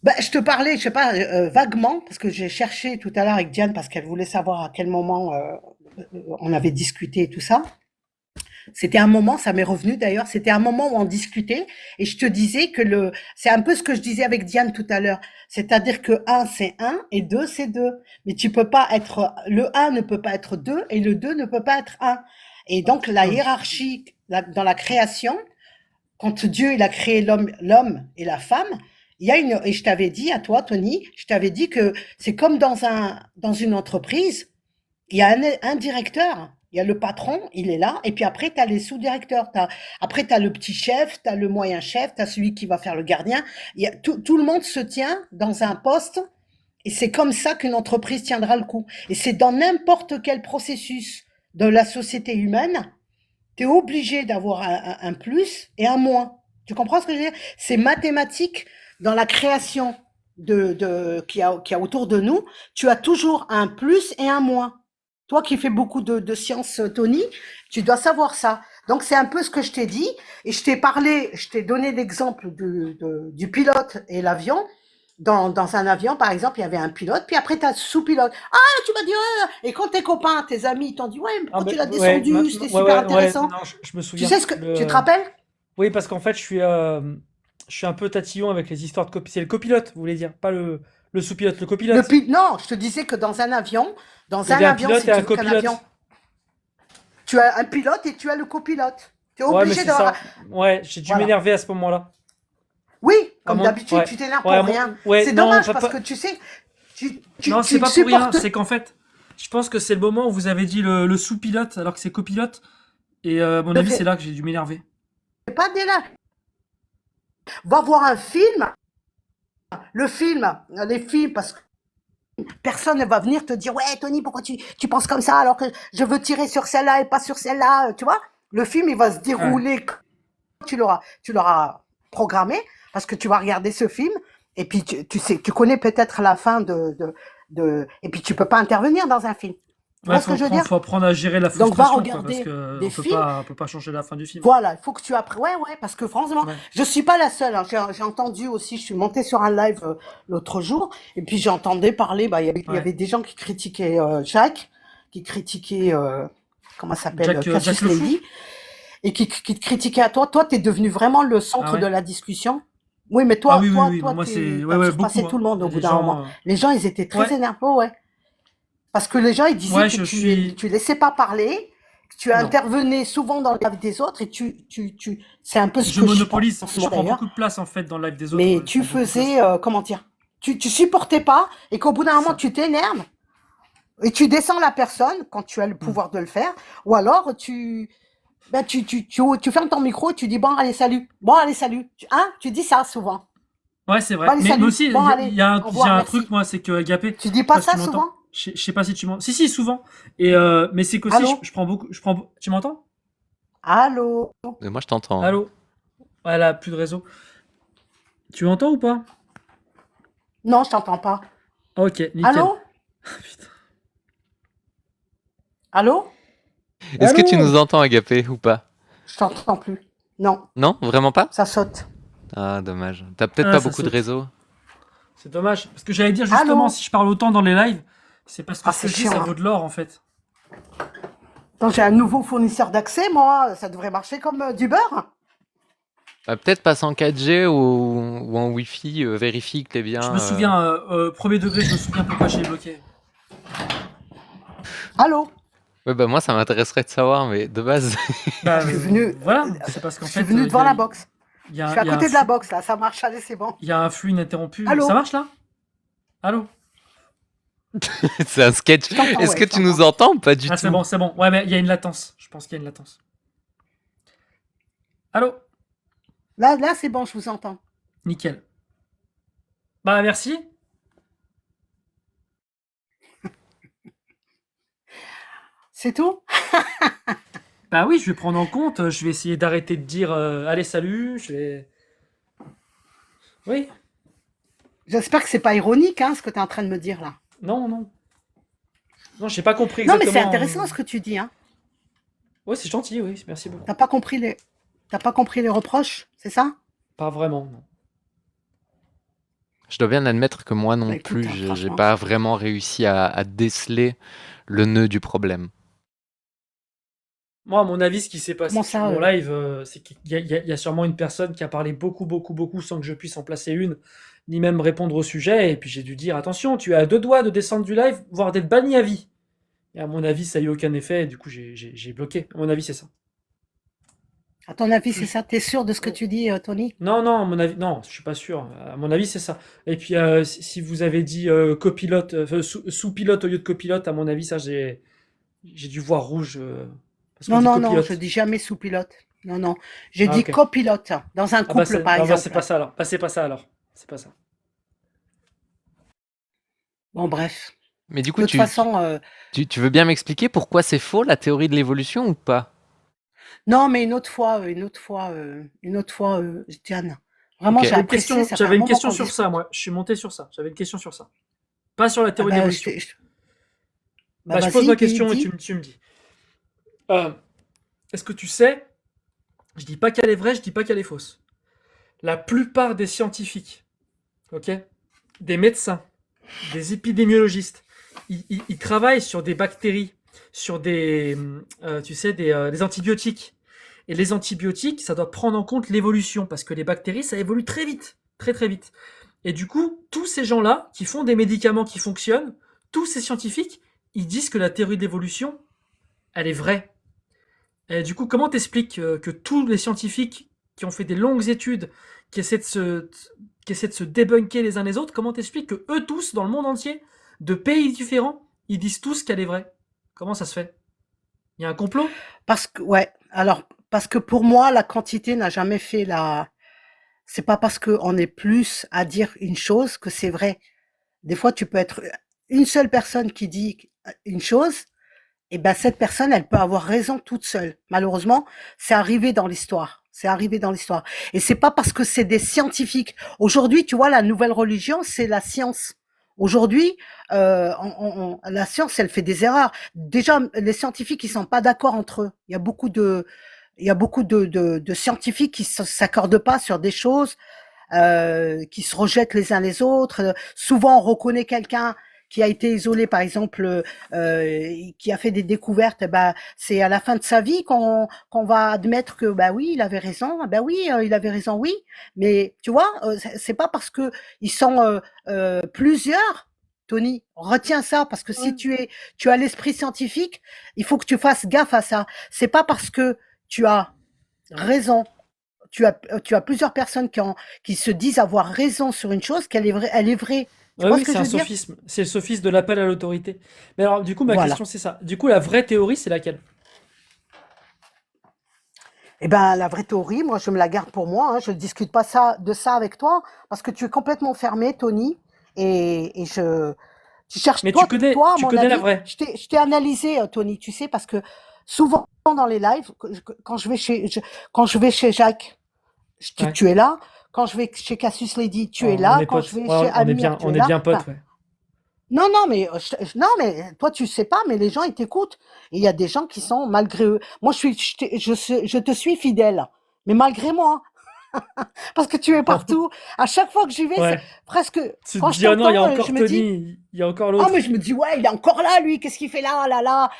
bah, je te parlais, je sais pas, vaguement, parce que j'ai cherché tout à l'heure avec Diane parce qu'elle voulait savoir à quel moment on avait discuté et tout ça. C'était un moment, ça m'est revenu d'ailleurs, c'était un moment où on discutait et je te disais que c'est un peu ce que je disais avec Diane tout à l'heure. C'est-à-dire que un c'est un et deux c'est deux. Mais tu peux pas être, le un ne peut pas être deux et le deux ne peut pas être un. Et donc la hiérarchie dans la création, quand Dieu il a créé l'homme et la femme, il y a et je t'avais dit à toi, Tony, je t'avais dit que c'est comme dans une entreprise, il y a un directeur, il y a le patron, il est là, et puis après, tu as les sous-directeurs. Après, tu as le petit chef, tu as le moyen chef, tu as celui qui va faire le gardien. Tout le monde se tient dans un poste, et c'est comme ça qu'une entreprise tiendra le coup. Et c'est dans n'importe quel processus de la société humaine, tu es obligé d'avoir un plus et un moins. Tu comprends ce que je veux dire? C'est mathématique dans la création qu'il y a autour de nous. Tu as toujours un plus et un moins. Toi qui fais beaucoup de sciences, Tony, tu dois savoir ça. Donc c'est un peu ce que je t'ai dit. Et je t'ai donné l'exemple du pilote et l'avion. Dans un avion, par exemple, il y avait un pilote, puis après, tu as sous-pilote. Ah, tu m'as dit, ouais. Et quand tes copains, tes amis, ils t'ont dit, ouais, mais pourquoi tu l'as descendu? C'était super intéressant. Non, je me Tu souviens. sais tu te rappelles? Oui, parce qu'en fait, je suis un peu tatillon avec les histoires de copilote. C'est le copilote, vous voulez dire, pas le sous-pilote, le copilote. Non, je te disais que dans un avion, Il y avait un pilote si et tu un veux qu'un copilote. avion, tu as un pilote et tu as le copilote. Tu es Ouais, mais obligé c'est d'avoir. ça. Ouais, j'ai dû Voilà. m'énerver à ce moment-là. Oui, À comme mon- d'habitude, ouais. tu t'énerves Ouais, pour rien. ouais, C'est non, dommage pas- parce pas- que tu sais, tu Non, c'est pas pour rien. supportes. C'est qu'en fait, je pense que c'est le moment où vous avez dit le sous-pilote alors que c'est copilote. Et à mon avis, fait- c'est là que j'ai dû m'énerver. C'est pas des là. Va voir un film. Le film, les films, parce que personne ne va venir te dire, ouais, Tony, pourquoi tu penses comme ça alors que je veux tirer sur celle-là et pas sur celle-là, tu vois? Le film, il va se dérouler. Tu l'auras programmé parce que tu vas regarder ce film et puis tu sais, tu connais peut-être la fin et puis tu peux pas intervenir dans un film. Tu vois ce que je veux dire? Faut apprendre à gérer la Donc, va frustration, quoi, regarder parce que des films. on peut pas changer la fin du film. Voilà, il faut que tu apprennes. Ouais, parce que franchement, Ouais. je suis pas la seule, hein. J'ai entendu aussi, je suis montée sur un live l'autre jour, et puis j'entendais parler, bah, il y avait des gens qui critiquaient Jacques, qui critiquaient, comment ça s'appelle, Jack Cassius le Fou. Lady, et qui te critiquaient à toi. Toi, t'es devenu vraiment le centre Ah ouais. de la discussion. Oui, mais toi, Ah oui, oui, toi, moi, t'es- c'est- t'as ouais, ouais, surpassé beaucoup, tout le monde au hein. bout Les d'un gens, moment. Les gens, ils étaient très Ouais. énervés, ouais. Parce que les gens, ils disaient Ouais, que je suis- tu laissais pas parler, que tu Non. intervenais souvent dans le live des autres et c'est un peu ce Je que monopolise, pense, je moi, prends d'ailleurs. beaucoup de place en fait dans le live des autres. Mais ouais, tu je prends beaucoup de faisais, place. comment dire, tu supportais pas et qu'au bout d'un moment, Ça. tu t'énerves et tu descends la personne quand tu as le pouvoir de le faire, ou alors tu fermes ton micro et tu dis, bon, allez, salut. Bon, allez, salut. Tu dis ça souvent. Ouais, c'est vrai. Bon, allez, Mais salut. aussi, Bon, allez, il y a au revoir, un merci. truc, moi, c'est que Agapé, Tu dis pas je sais ça tu m'entends. souvent? Je sais pas si tu m'entends. Si, souvent. Et mais c'est qu'aussi, Allô je prends beaucoup. Tu m'entends? Allô? Mais moi, je t'entends. Allô? Voilà, plus de réseau. Tu m'entends ou pas? Non, je t'entends pas. Ah, ok, nickel. Allô? Putain. Allô? Est-ce que Allô tu nous entends, Agapé, ou pas? Je t'entends plus. Non, Non, vraiment pas? ça saute. Ah, dommage. T'as peut-être Ah, pas ça beaucoup de saute. réseau. C'est dommage. Parce que j'allais dire justement, Allô si je parle autant dans les lives, c'est parce que Ah, ce que c'est je dis, chiant, ça hein. vaut de l'or en fait. Donc j'ai un nouveau fournisseur d'accès, moi, ça devrait marcher comme du beurre. Peut-être passe en 4G ou en Wi-Fi, vérifie que t'es bien. Je me souviens, premier degré, je me souviens pourquoi j'ai bloqué. Allô? Ouais, bah moi, ça m'intéresserait de savoir, mais de base. Bah, Je suis venu- Voilà, c'est parce qu'en Je fait. suis venu devant la box. Il y Je a, suis à il y a un côté de la flux, box, là. Ça marche, allez, c'est bon. il y a un flux ininterrompu. Ça Allô? marche là? Allô? C'est un sketch. Je t'entends, Est-ce ouais, que je tu nous t'entends. entends ou pas du Ah, c'est tout? bon, c'est bon. Ouais, mais il y a une latence. Je pense qu'il y a une latence. Allô? Là, c'est bon, je vous entends. Nickel. Bah, merci. C'est tout? Bah oui, je vais prendre en compte. Je vais essayer d'arrêter de dire allez, salut. Je vais. Oui. J'espère que c'est pas ironique, hein, ce que tu es en train de me dire là. Non, non. Non, j'ai pas compris Non, mais c'est exactement. intéressant ce que tu dis, hein. Ouais, c'est gentil, oui. Merci beaucoup. T'as pas compris les reproches, c'est ça? Pas vraiment, non. Je dois bien admettre que moi Bah non écoute, plus, hein, j'ai franchement. pas vraiment réussi à déceler le nœud du problème. Moi, à mon avis, ce qui s'est passé Comment sur ça mon live, c'est qu'il y a sûrement une personne qui a parlé beaucoup, beaucoup, beaucoup sans que je puisse en placer une, ni même répondre au sujet. Et puis j'ai dû dire attention, tu es à 2 doigts de descendre du live, voire d'être banni à vie. Et à mon avis, ça n'a eu aucun effet. Et du coup, j'ai bloqué. À mon avis, c'est ça. À ton avis, c'est Plus- ça? T'es sûr de ce que tu dis, Tony? Non, non, à mon avis, non, je suis pas sûr. À mon avis, c'est ça. Et puis, si vous avez dit copilote, sous-pilote au lieu de copilote, à mon avis, ça, j'ai dû voir rouge parce qu'on Non, dit non, non, je copilote. dis jamais sous-pilote. Non, non. J'ai Ah, dit ok. copilote, dans un Ah bah, couple, par ah bah, c'est pas exemple. ça alors. Bah, c'est pas ça alors. C'est pas ça. Bon, bref. Mais du De coup, toute façon, tu veux bien m'expliquer pourquoi c'est faux la théorie de l'évolution ou pas? non, mais une autre fois, Diane. Vraiment, Ok. j'ai apprécié, ça fait un J'avais une moment question qu'on sur ça, discute. moi. Je suis monté sur ça. J'avais une question sur ça. Pas sur la Ah théorie de ben, l'évolution. bah, Bah, je pose ma vas-y, dis, question et dis. tu me dis. Euh, Est-ce que tu sais, je dis pas qu'elle est vraie, je dis pas qu'elle est fausse. La plupart des scientifiques, ok, des médecins, des épidémiologistes, ils travaillent sur des bactéries, sur tu sais, des antibiotiques. Et les antibiotiques, ça doit prendre en compte l'évolution, parce que les bactéries, ça évolue très vite, très très vite. Et du coup, tous ces gens-là qui font des médicaments qui fonctionnent, tous ces scientifiques, ils disent que la théorie de l'évolution, elle est vraie. Et du coup, comment t'expliques que tous les scientifiques qui ont fait des longues études, qui essaient qui essaient de se débunker les uns les autres, comment t'expliques que eux tous, dans le monde entier, de pays différents, ils disent tous qu'elle est vraie? Comment ça se fait? Il y a un complot? Parce que, ouais, alors, parce que pour moi, la quantité n'a jamais fait la. C'est pas parce qu'on est plus à dire une chose que c'est vrai. Des fois, tu peux être une seule personne qui dit une chose, et ben cette personne, elle peut avoir raison toute seule. Malheureusement, c'est arrivé dans l'histoire. C'est arrivé dans l'histoire. Et c'est pas parce que c'est des scientifiques. Aujourd'hui, tu vois, la nouvelle religion, c'est la science. Aujourd'hui, la science, elle fait des erreurs. Déjà, les scientifiques, ils sont pas d'accord entre eux. Il y a beaucoup de scientifiques qui s'accordent pas sur des choses, qui se rejettent les uns les autres. Souvent, on reconnaît quelqu'un qui a été isolé, par exemple, qui a fait des découvertes. Ben, c'est à la fin de sa vie qu'on va admettre que bah oui, il avait raison. Ben oui, il avait raison, oui. Mais tu vois, c'est pas parce que ils sont plusieurs. Tony, retiens ça parce que si tu as l'esprit scientifique, il faut que tu fasses gaffe à ça. C'est pas parce que tu as raison, tu as plusieurs personnes qui se disent avoir raison sur une chose qu'elle est vraie, elle est vraie. Tu Ouais, vois oui, ce que c'est je un veux dire? sophisme. C'est le sophisme de l'appel à l'autorité. Mais alors, du coup, ma Voilà. question, c'est ça. Du coup, la vraie théorie, c'est laquelle? Eh ben, la vraie théorie, moi, je me la garde pour moi. Hein. Je ne discute pas de ça avec toi parce que tu es complètement fermé, Tony. Et tu cherches, Mais toi, à tu mon connais la avis, vraie. je t'ai analysé, Tony, tu sais, parce que souvent dans les lives, quand je vais chez Jacques, Ouais. tu es là. Quand je vais chez Cassius Lady, tu es On là. est Quand je potes. vais Ouais, chez Amir, tu on es est là. bien Enfin, potes, ouais. non, non, mais non, mais toi tu sais pas, mais les gens ils t'écoutent. Et il y a des gens qui sont malgré eux. Moi je te suis fidèle, mais malgré moi, parce que tu es partout. À chaque fois que j'y vais, c'est Ouais. presque Tu te quand je dis, oh non, il y a t'entends, je encore me dis Tony, il y a encore ah mais l'autre. je me dis ouais il est encore là lui, qu'est-ce qu'il fait là là là.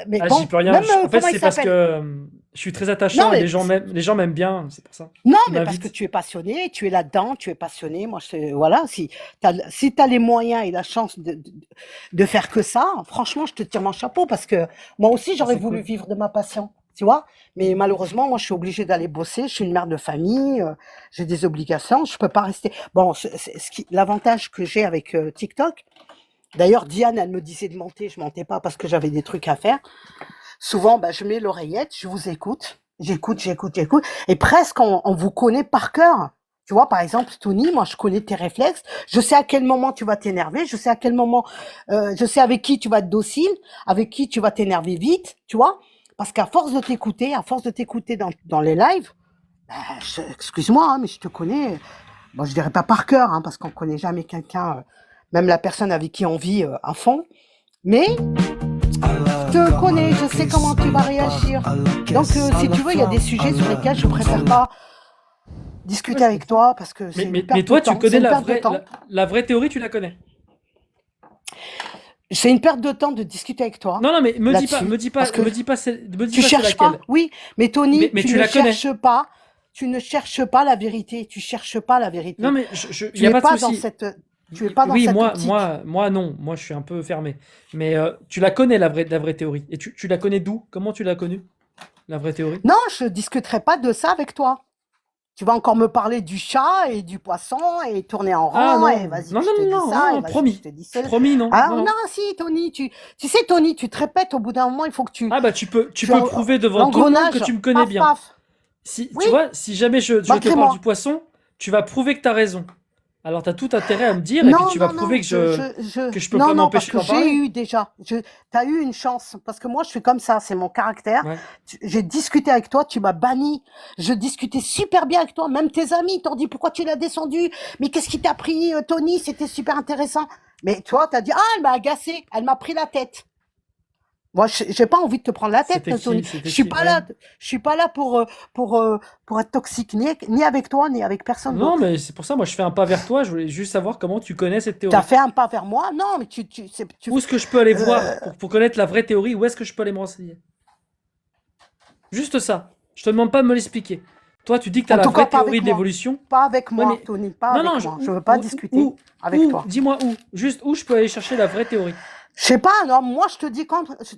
Mais Ah, j'y bon, peux rien. même En fait, comment il c'est parce que s'appelle? je suis très Non attachant et mais les gens m'aiment bien, c'est pour ça. non, Ils mais parce que m'invitent. tu es passionné, tu es là-dedans, tu es passionné. Moi, voilà, si t'as les moyens et la chance de faire que ça, franchement, je te tire mon chapeau parce que moi aussi, Ah, j'aurais c'est voulu cool. vivre de ma passion. tu vois. Mais malheureusement, moi, je suis obligée d'aller bosser. Je suis une mère de famille, j'ai des obligations. Je peux pas rester. Bon, l'avantage que j'ai avec TikTok. D'ailleurs, Diane, elle me disait de monter. Je montais pas parce que j'avais des trucs à faire. Souvent, je mets l'oreillette, je vous écoute. J'écoute. Et presque, on vous connaît par cœur. Tu vois, par exemple, Tony, moi, je connais tes réflexes. Je sais à quel moment tu vas t'énerver. Je sais à quel moment, je sais avec qui tu vas être docile, avec qui tu vas t'énerver vite, tu vois. Parce qu'à force de t'écouter, dans les lives, excuse-moi, hein, mais je te connais. Bon, je dirais pas par cœur, hein, parce qu'on connaît jamais quelqu'un, même la personne avec qui on vit à fond. Mais je te connais, je sais comment tu vas réagir. Donc, si tu veux, il y a des sujets sur lesquels je préfère pas discuter avec toi parce que c'est une Mais perte toi, de temps. tu connais C'est une la perte de vraie, temps. la vraie théorie, tu la connais. C'est une perte de temps de discuter avec toi Non, mais me dis pas, là-dessus parce que me dis tu pas c'est cherches pas. laquelle. Oui, mais Tony, Mais tu tu ne la connais. cherches pas. Tu ne cherches pas la vérité. Tu cherches pas la vérité. Non, mais y Tu a es pas de pas dans souci. cette. Tu es pas dans Oui, cette moi, optique. non. Moi, je suis un peu fermé. Mais tu la connais, la vraie théorie. Et tu la connais d'où? Comment tu l'as connue, la vraie théorie? Non, je discuterai pas de ça avec toi. Tu vas encore me parler du chat et du poisson et tourner en Ah rond et non, vas-y non, que non, je te dis non, ça non, et vas-y que je promis. te dis ça. Promis, non, Ah non. non, si Tony, tu sais Tony, tu te répètes au bout d'un moment, il faut que tu Ah bah tu peux en- prouver devant tout le monde que l'engrenage, tu me connais paf bien. paf. Si, Oui, tu vois, si jamais je te malgré parle du moi. poisson, tu vas prouver que tu as raison. Alors tu as tout intérêt à me dire et puis Non, tu vas non, prouver non, que je peux non, pas non, parce m'empêcher que d'en j'ai parler. eu déjà, t'as eu une chance, parce que moi je suis comme ça, c'est mon caractère. Ouais. J'ai discuté avec toi, tu m'as banni, je discutais super bien avec toi, même tes amis t'ont dit pourquoi tu l'as descendu, mais qu'est-ce qui t'a pris, Tony, c'était super intéressant. Mais toi, t'as dit, ah, elle m'a agacé, elle m'a pris la tête. Moi, j'ai pas envie de te prendre la tête, Tony. C'était qui? Ouais. Je suis pas là pour être toxique, ni avec toi, ni avec personne Non, d'autre. mais c'est pour ça, moi je fais un pas vers toi, je voulais juste savoir comment tu connais cette T'as théorie. fait un pas vers moi, non, mais Où est-ce que je peux aller euh, voir pour connaître la vraie théorie? Où est-ce que je peux aller me renseigner? Juste ça. Je te demande pas de me l'expliquer. Toi, tu dis que tu as en la tout cas, vraie pas théorie avec de moi. l'évolution. Pas avec Ouais, moi, mais Tony, pas non, non, avec moi. Je veux pas discuter avec toi. dis-moi où. Juste où je peux aller chercher la vraie théorie. Je sais pas, non, moi je te dis,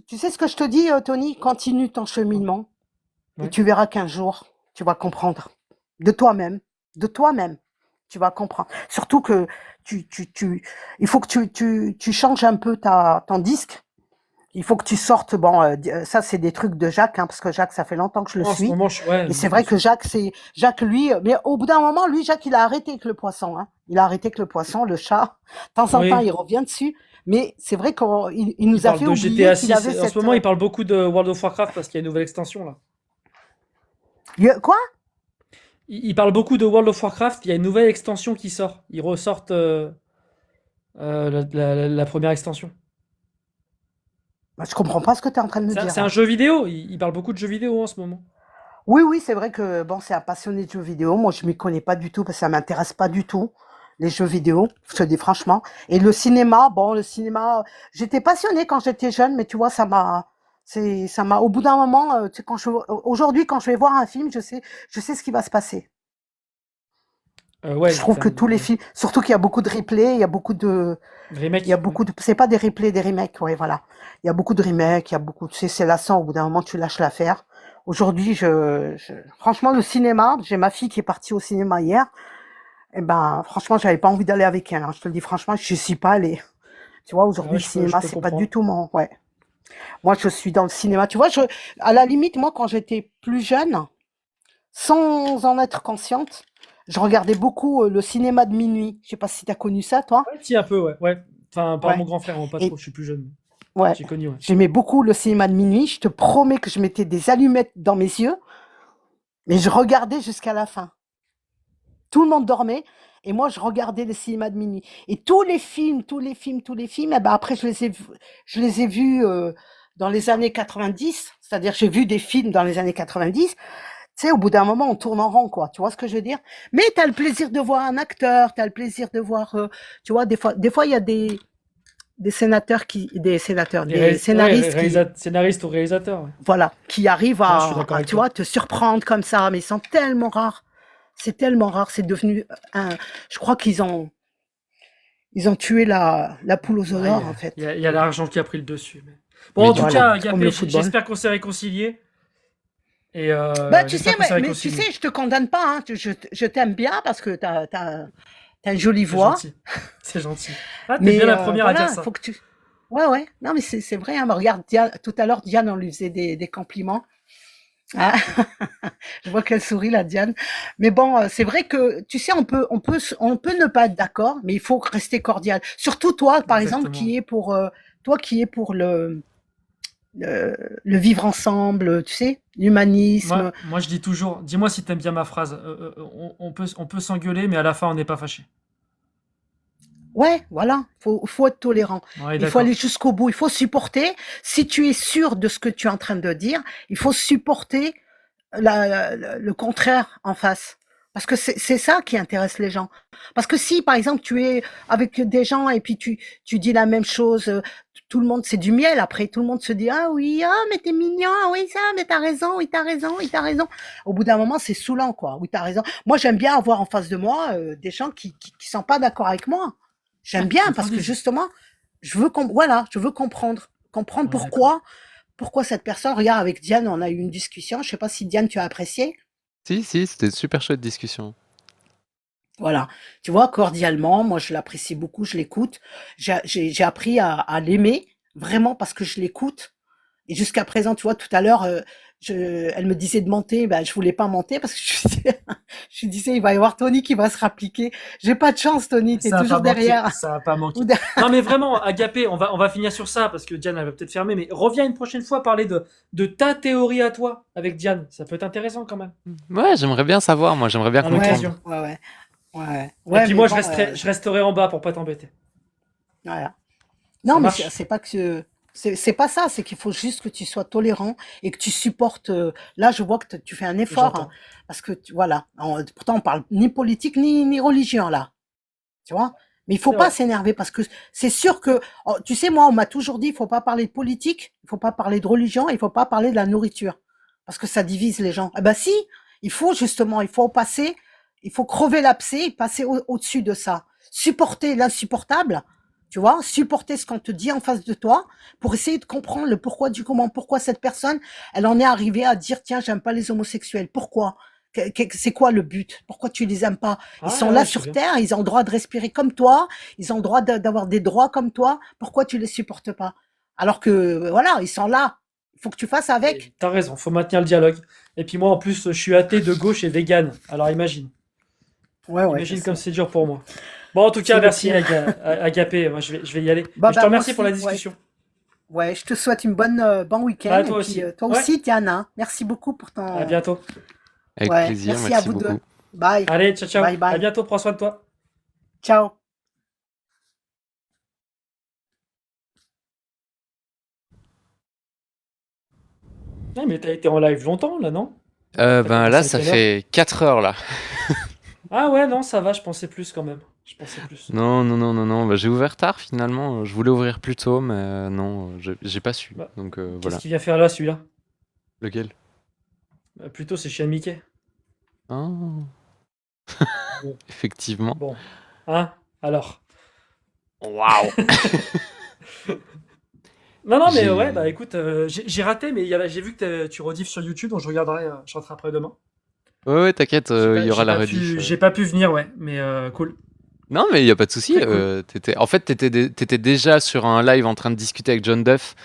tu sais ce que je te dis, Tony, continue ton cheminement et Ouais. tu verras qu'un jour, tu vas comprendre. De toi-même, tu vas comprendre. Surtout que il faut que tu changes un peu ton disque. Il faut que tu sortes, bon, ça c'est des trucs de Jacques, hein, parce que Jacques, ça fait longtemps que je le En ce suis. moment, Et c'est vrai que Jacques, lui, mais au bout d'un moment, lui, Jacques, il a arrêté avec le poisson, hein. Il a arrêté avec le poisson, le chat. De temps en temps, Oui, il revient dessus. Mais c'est vrai qu'il il nous a parle fait de oublier GTA qu'il avait 6. En ce moment, il parle beaucoup de World of Warcraft parce qu'il y a une nouvelle extension là. Quoi? Il parle beaucoup de World of Warcraft, il y a une nouvelle extension qui sort. Ils ressortent la première extension. Bah, je comprends pas ce que tu es en train de me dire, C'est un là. jeu vidéo, il parle beaucoup de jeux vidéo en ce moment. Oui, c'est vrai que bon, c'est un passionné de jeux vidéo. Moi, je m'y connais pas du tout parce que ça m'intéresse pas du tout, les jeux vidéo. Je te dis franchement. Et le cinéma, j'étais passionnée quand j'étais jeune, mais tu vois, au bout d'un moment, tu sais, aujourd'hui, quand je vais voir un film, je sais ce qui va se passer. Ouais, Je trouve que tous les films, surtout qu'il y a beaucoup de replays, il y a beaucoup de, remake. c'est pas des replays, des remakes, ouais, voilà. Il y a beaucoup de remakes, il y a beaucoup, tu sais, c'est lassant, au bout d'un moment, tu lâches l'affaire. Aujourd'hui, franchement, le cinéma, j'ai ma fille qui est partie au cinéma hier, et ben, franchement, j'avais pas envie d'aller avec elle, hein. Je te le dis franchement, je suis pas allée. Tu vois, Ah aujourd'hui, ouais, le je cinéma, peux c'est pas comprendre. du tout ouais. Moi, je suis dans le cinéma. Tu vois, à la limite, moi, quand j'étais plus jeune, sans en être consciente, je regardais beaucoup le cinéma de minuit. Je sais pas si tu as connu ça, toi. Ouais, si, un peu, ouais. Ouais. Enfin, par Ouais. mon grand frère, moi, pas trop, Et je suis plus jeune. ouais, J'ai connu, ouais. j'aimais beaucoup le cinéma de minuit. Je te promets que je mettais des allumettes dans mes yeux, mais je regardais jusqu'à la fin. Tout le monde dormait et moi, je regardais le cinéma de minuit. Et tous les films, eh ben après, je les ai vus dans les années 90. C'est-à-dire, j'ai vu des films dans les années 90. Tu sais, au bout d'un moment, on tourne en rond, quoi. Tu vois ce que je veux dire? Mais tu as le plaisir de voir un acteur, tu as le plaisir de voir, tu vois, des fois, il y a des scénateurs des scénaristes Scénariste ou réalisateur, ouais. voilà, qui arrivent Ouais, je suis d'accord avec tu toi. vois, te surprendre comme ça, mais ils sont tellement rares. C'est tellement rare, c'est devenu je crois ils ont tué la poule aux œufs Ouais, d'or, en fait. il y a l'argent qui a pris le dessus. Bon, Mais en du tout coup, Voilà, cas, c'est comme Gapé, le football. j'espère qu'on s'est réconciliés. Et Bah, tu sais, j'espère que c'est mais tu réconcilié. sais, je te condamne pas, hein. Je t'aime bien parce que t'as une jolie C'est voix. gentil. C'est gentil. Ah, t'es bien Mais la première à dire voilà, ça. faut que tu. Ouais, ouais. Non, mais c'est vrai. Hein, mais regarde, tout à l'heure, Diane, on lui faisait des compliments. Ah, je vois qu'elle sourit, la Diane. Mais bon, c'est vrai que, tu sais, on peut ne pas être d'accord, mais il faut rester cordial. Surtout toi, par exemple, Exactement. toi qui es pour le, le vivre ensemble, tu sais, l'humanisme. Moi, je dis toujours, dis-moi si t'aimes bien ma phrase. On peut s'engueuler, mais à la fin, on n'est pas fâché. Ouais, voilà, faut être tolérant. On est Il faut aller d'accord. jusqu'au bout, il faut supporter. Si tu es sûr de ce que tu es en train de dire, il faut supporter le contraire en face. Parce que c'est ça qui intéresse les gens. Parce que si, par exemple, tu es avec des gens et puis tu dis la même chose, tout le monde, c'est du miel après, tout le monde se dit, ah oui, ah, mais t'es mignon, ah oui, ça, mais t'as raison, oui, t'as raison, oui, t'as raison. Au bout d'un moment, c'est saoulant, quoi. Oui, t'as raison. Moi, j'aime bien avoir en face de moi des gens qui sont pas d'accord avec moi. Ouais, J'aime qui bien parce que contredisent. justement, je veux comprendre On est d'accord. pourquoi cette personne. Regarde, avec Diane, on a eu une discussion. Je sais pas si Diane, tu as apprécié. Si, si, c'était une super chouette discussion. Voilà. Tu vois, cordialement, moi, je l'apprécie beaucoup, je l'écoute. J'ai appris à l'aimer, vraiment, parce que je l'écoute. Et jusqu'à présent, tu vois, tout à l'heure, elle me disait de monter, ben, je voulais pas monter parce que je disais, il va y avoir Tony qui va se rappliquer. J'ai pas de chance, Tony, t'es Ça a pas toujours manqué, derrière. ça a pas manqué. Non mais vraiment, Agapé, on va finir sur ça parce que Diane elle va peut-être fermer, mais reviens une prochaine fois parler de ta théorie à toi avec Diane. Ça peut être intéressant quand même. Ouais, j'aimerais bien savoir, moi, j'aimerais bien À Ouais, comprendre. l'occasion. ouais, ouais, ouais, Et ouais, puis mais moi bon, je resterai en bas pour pas t'embêter. voilà. Ça Non, mais marche? c'est pas que c'est pas ça, c'est qu'il faut juste que tu sois tolérant et que tu supportes. Là, je vois que tu fais un effort hein, J'entends. parce que voilà. Pourtant, on parle ni politique ni religion là, tu vois. Mais il faut C'est pas vrai. s'énerver parce que c'est sûr que tu sais moi, on m'a toujours dit il faut pas parler de politique, il faut pas parler de religion, il faut pas parler de la nourriture parce que ça divise les gens. Eh ben si, il faut justement, il faut crever l'abcès et passer au-dessus de ça, supporter l'insupportable. Tu vois, supporter ce qu'on te dit en face de toi pour essayer de comprendre le pourquoi du comment, pourquoi cette personne, elle en est arrivée à dire, tiens, j'aime pas les homosexuels. Pourquoi? C'est quoi le but? Pourquoi tu les aimes pas? Ils Ah sont là ouais, je sais sur bien. Terre, ils ont le droit de respirer comme toi, ils ont le droit d'avoir des droits comme toi. Pourquoi tu les supportes pas? Alors que, voilà, ils sont là. Il faut que tu fasses Mais avec. t'as raison, faut maintenir le dialogue. Et puis moi en plus je suis athée de gauche et vegan. Alors imagine. Ouais, ouais, je Imagine comme sais. c'est dur pour moi. Bon en tout cas C'est le merci pire. Agapé, moi je vais y aller. Bah, Mais je te bah, moi remercie pour la aussi, ouais. discussion. Ouais, je te souhaite une bon Bah week-end. Et toi puis, aussi. toi Ouais, aussi, Diana. Merci beaucoup pour à ton. bientôt. Avec Ouais, plaisir, merci à merci vous deux. beaucoup. Bye. Allez, ciao ciao. Bye, À bye. bientôt, prends soin de toi. Ciao. Ouais, mais t'as été en live longtemps là, non? T'as Ben là, commencé à ça quelle heure? fait 4 heures là. Ah ouais, non, ça va, je pensais plus quand même. Je pensais plus. Non, non, non, non, non. Bah, j'ai ouvert tard finalement. Je voulais ouvrir plus tôt, mais non, j'ai pas su. Bah, Donc qu'est-ce voilà. qu'il vient faire là, celui-là? Lequel? Bah, plutôt, c'est chez Mickey. Ah, Bon, effectivement. bon. Hein? Alors. Waouh! Non, non, mais ouais, bah J'ai. écoute, j'ai raté, mais j'ai vu que tu rediffes sur YouTube, donc je regarderai, je rentrerai après demain. Ouais, ouais, t'inquiète, il y aura la rediff. J'ai pas pu venir, ouais, mais cool. Non, mais il y a pas de souci. Très cool. En fait, t'étais déjà sur un live en train de discuter avec John Duff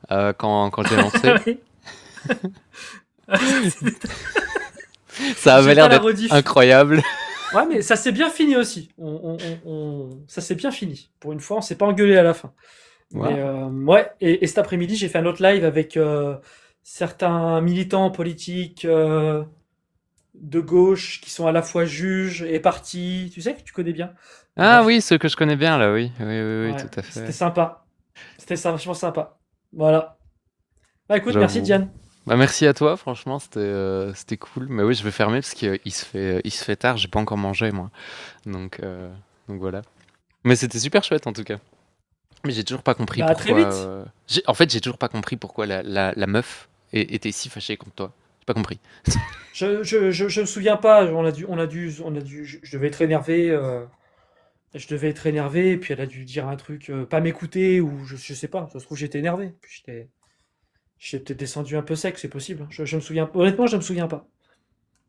quand j'ai lancé. Oui. Ça avait J'étais l'air à la d'être rediff. incroyable. Ouais, mais ça s'est bien fini aussi. Ça s'est bien fini. Pour une fois, on s'est pas engueulé à la fin. Mais Waouh. ouais, et cet après-midi, j'ai fait un autre live avec certains militants politiques de gauche qui sont à la fois juges et partis. Tu sais que tu connais bien. Ah Bref, oui, ceux que je connais bien là, oui. Oui, oui, oui, ouais, tout à c'était fait. sympa. Vachement sympa. Voilà. Bah écoute, merci J'avoue. Diane. Bah merci à toi, franchement, c'était cool. Mais oui, je vais fermer parce qu'il se fait tard, j'ai pas encore mangé moi. Donc, euh, donc voilà. Mais c'était super chouette en tout cas. Mais j'ai toujours pas compris Bah à très pourquoi. vite. En fait, j'ai toujours pas compris pourquoi la meuf était si fâchée contre toi. J'ai pas compris. Je me souviens pas. Je devais être énervé. Je devais être énervé, puis elle a dû dire un truc, pas m'écouter, ou je sais pas. Ça se trouve, j'étais énervé. Puis J'ai peut-être descendu un peu sec, c'est possible. Je me souviens. Honnêtement, je me souviens pas.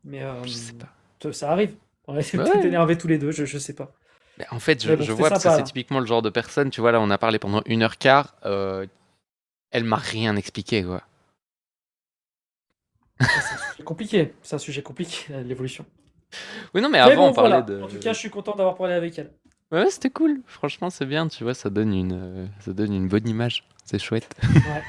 Mais Je sais pas. ça arrive. On était Ouais. peut-être énervés tous les deux, je sais pas. Mais en fait, Mais bon, je c'était vois, parce que sympa, c'est là. typiquement le genre de personne, tu vois, là, on a parlé pendant 1h15, elle m'a rien expliqué, quoi. C'est compliqué. C'est un sujet compliqué, l'évolution. Oui, non, mais Mais avant, bon, on parlait voilà. de... En tout cas, je suis content d'avoir parlé avec elle. Ouais, c'était cool. Franchement, c'est bien, tu vois, ça donne une bonne image. C'est chouette. Ouais.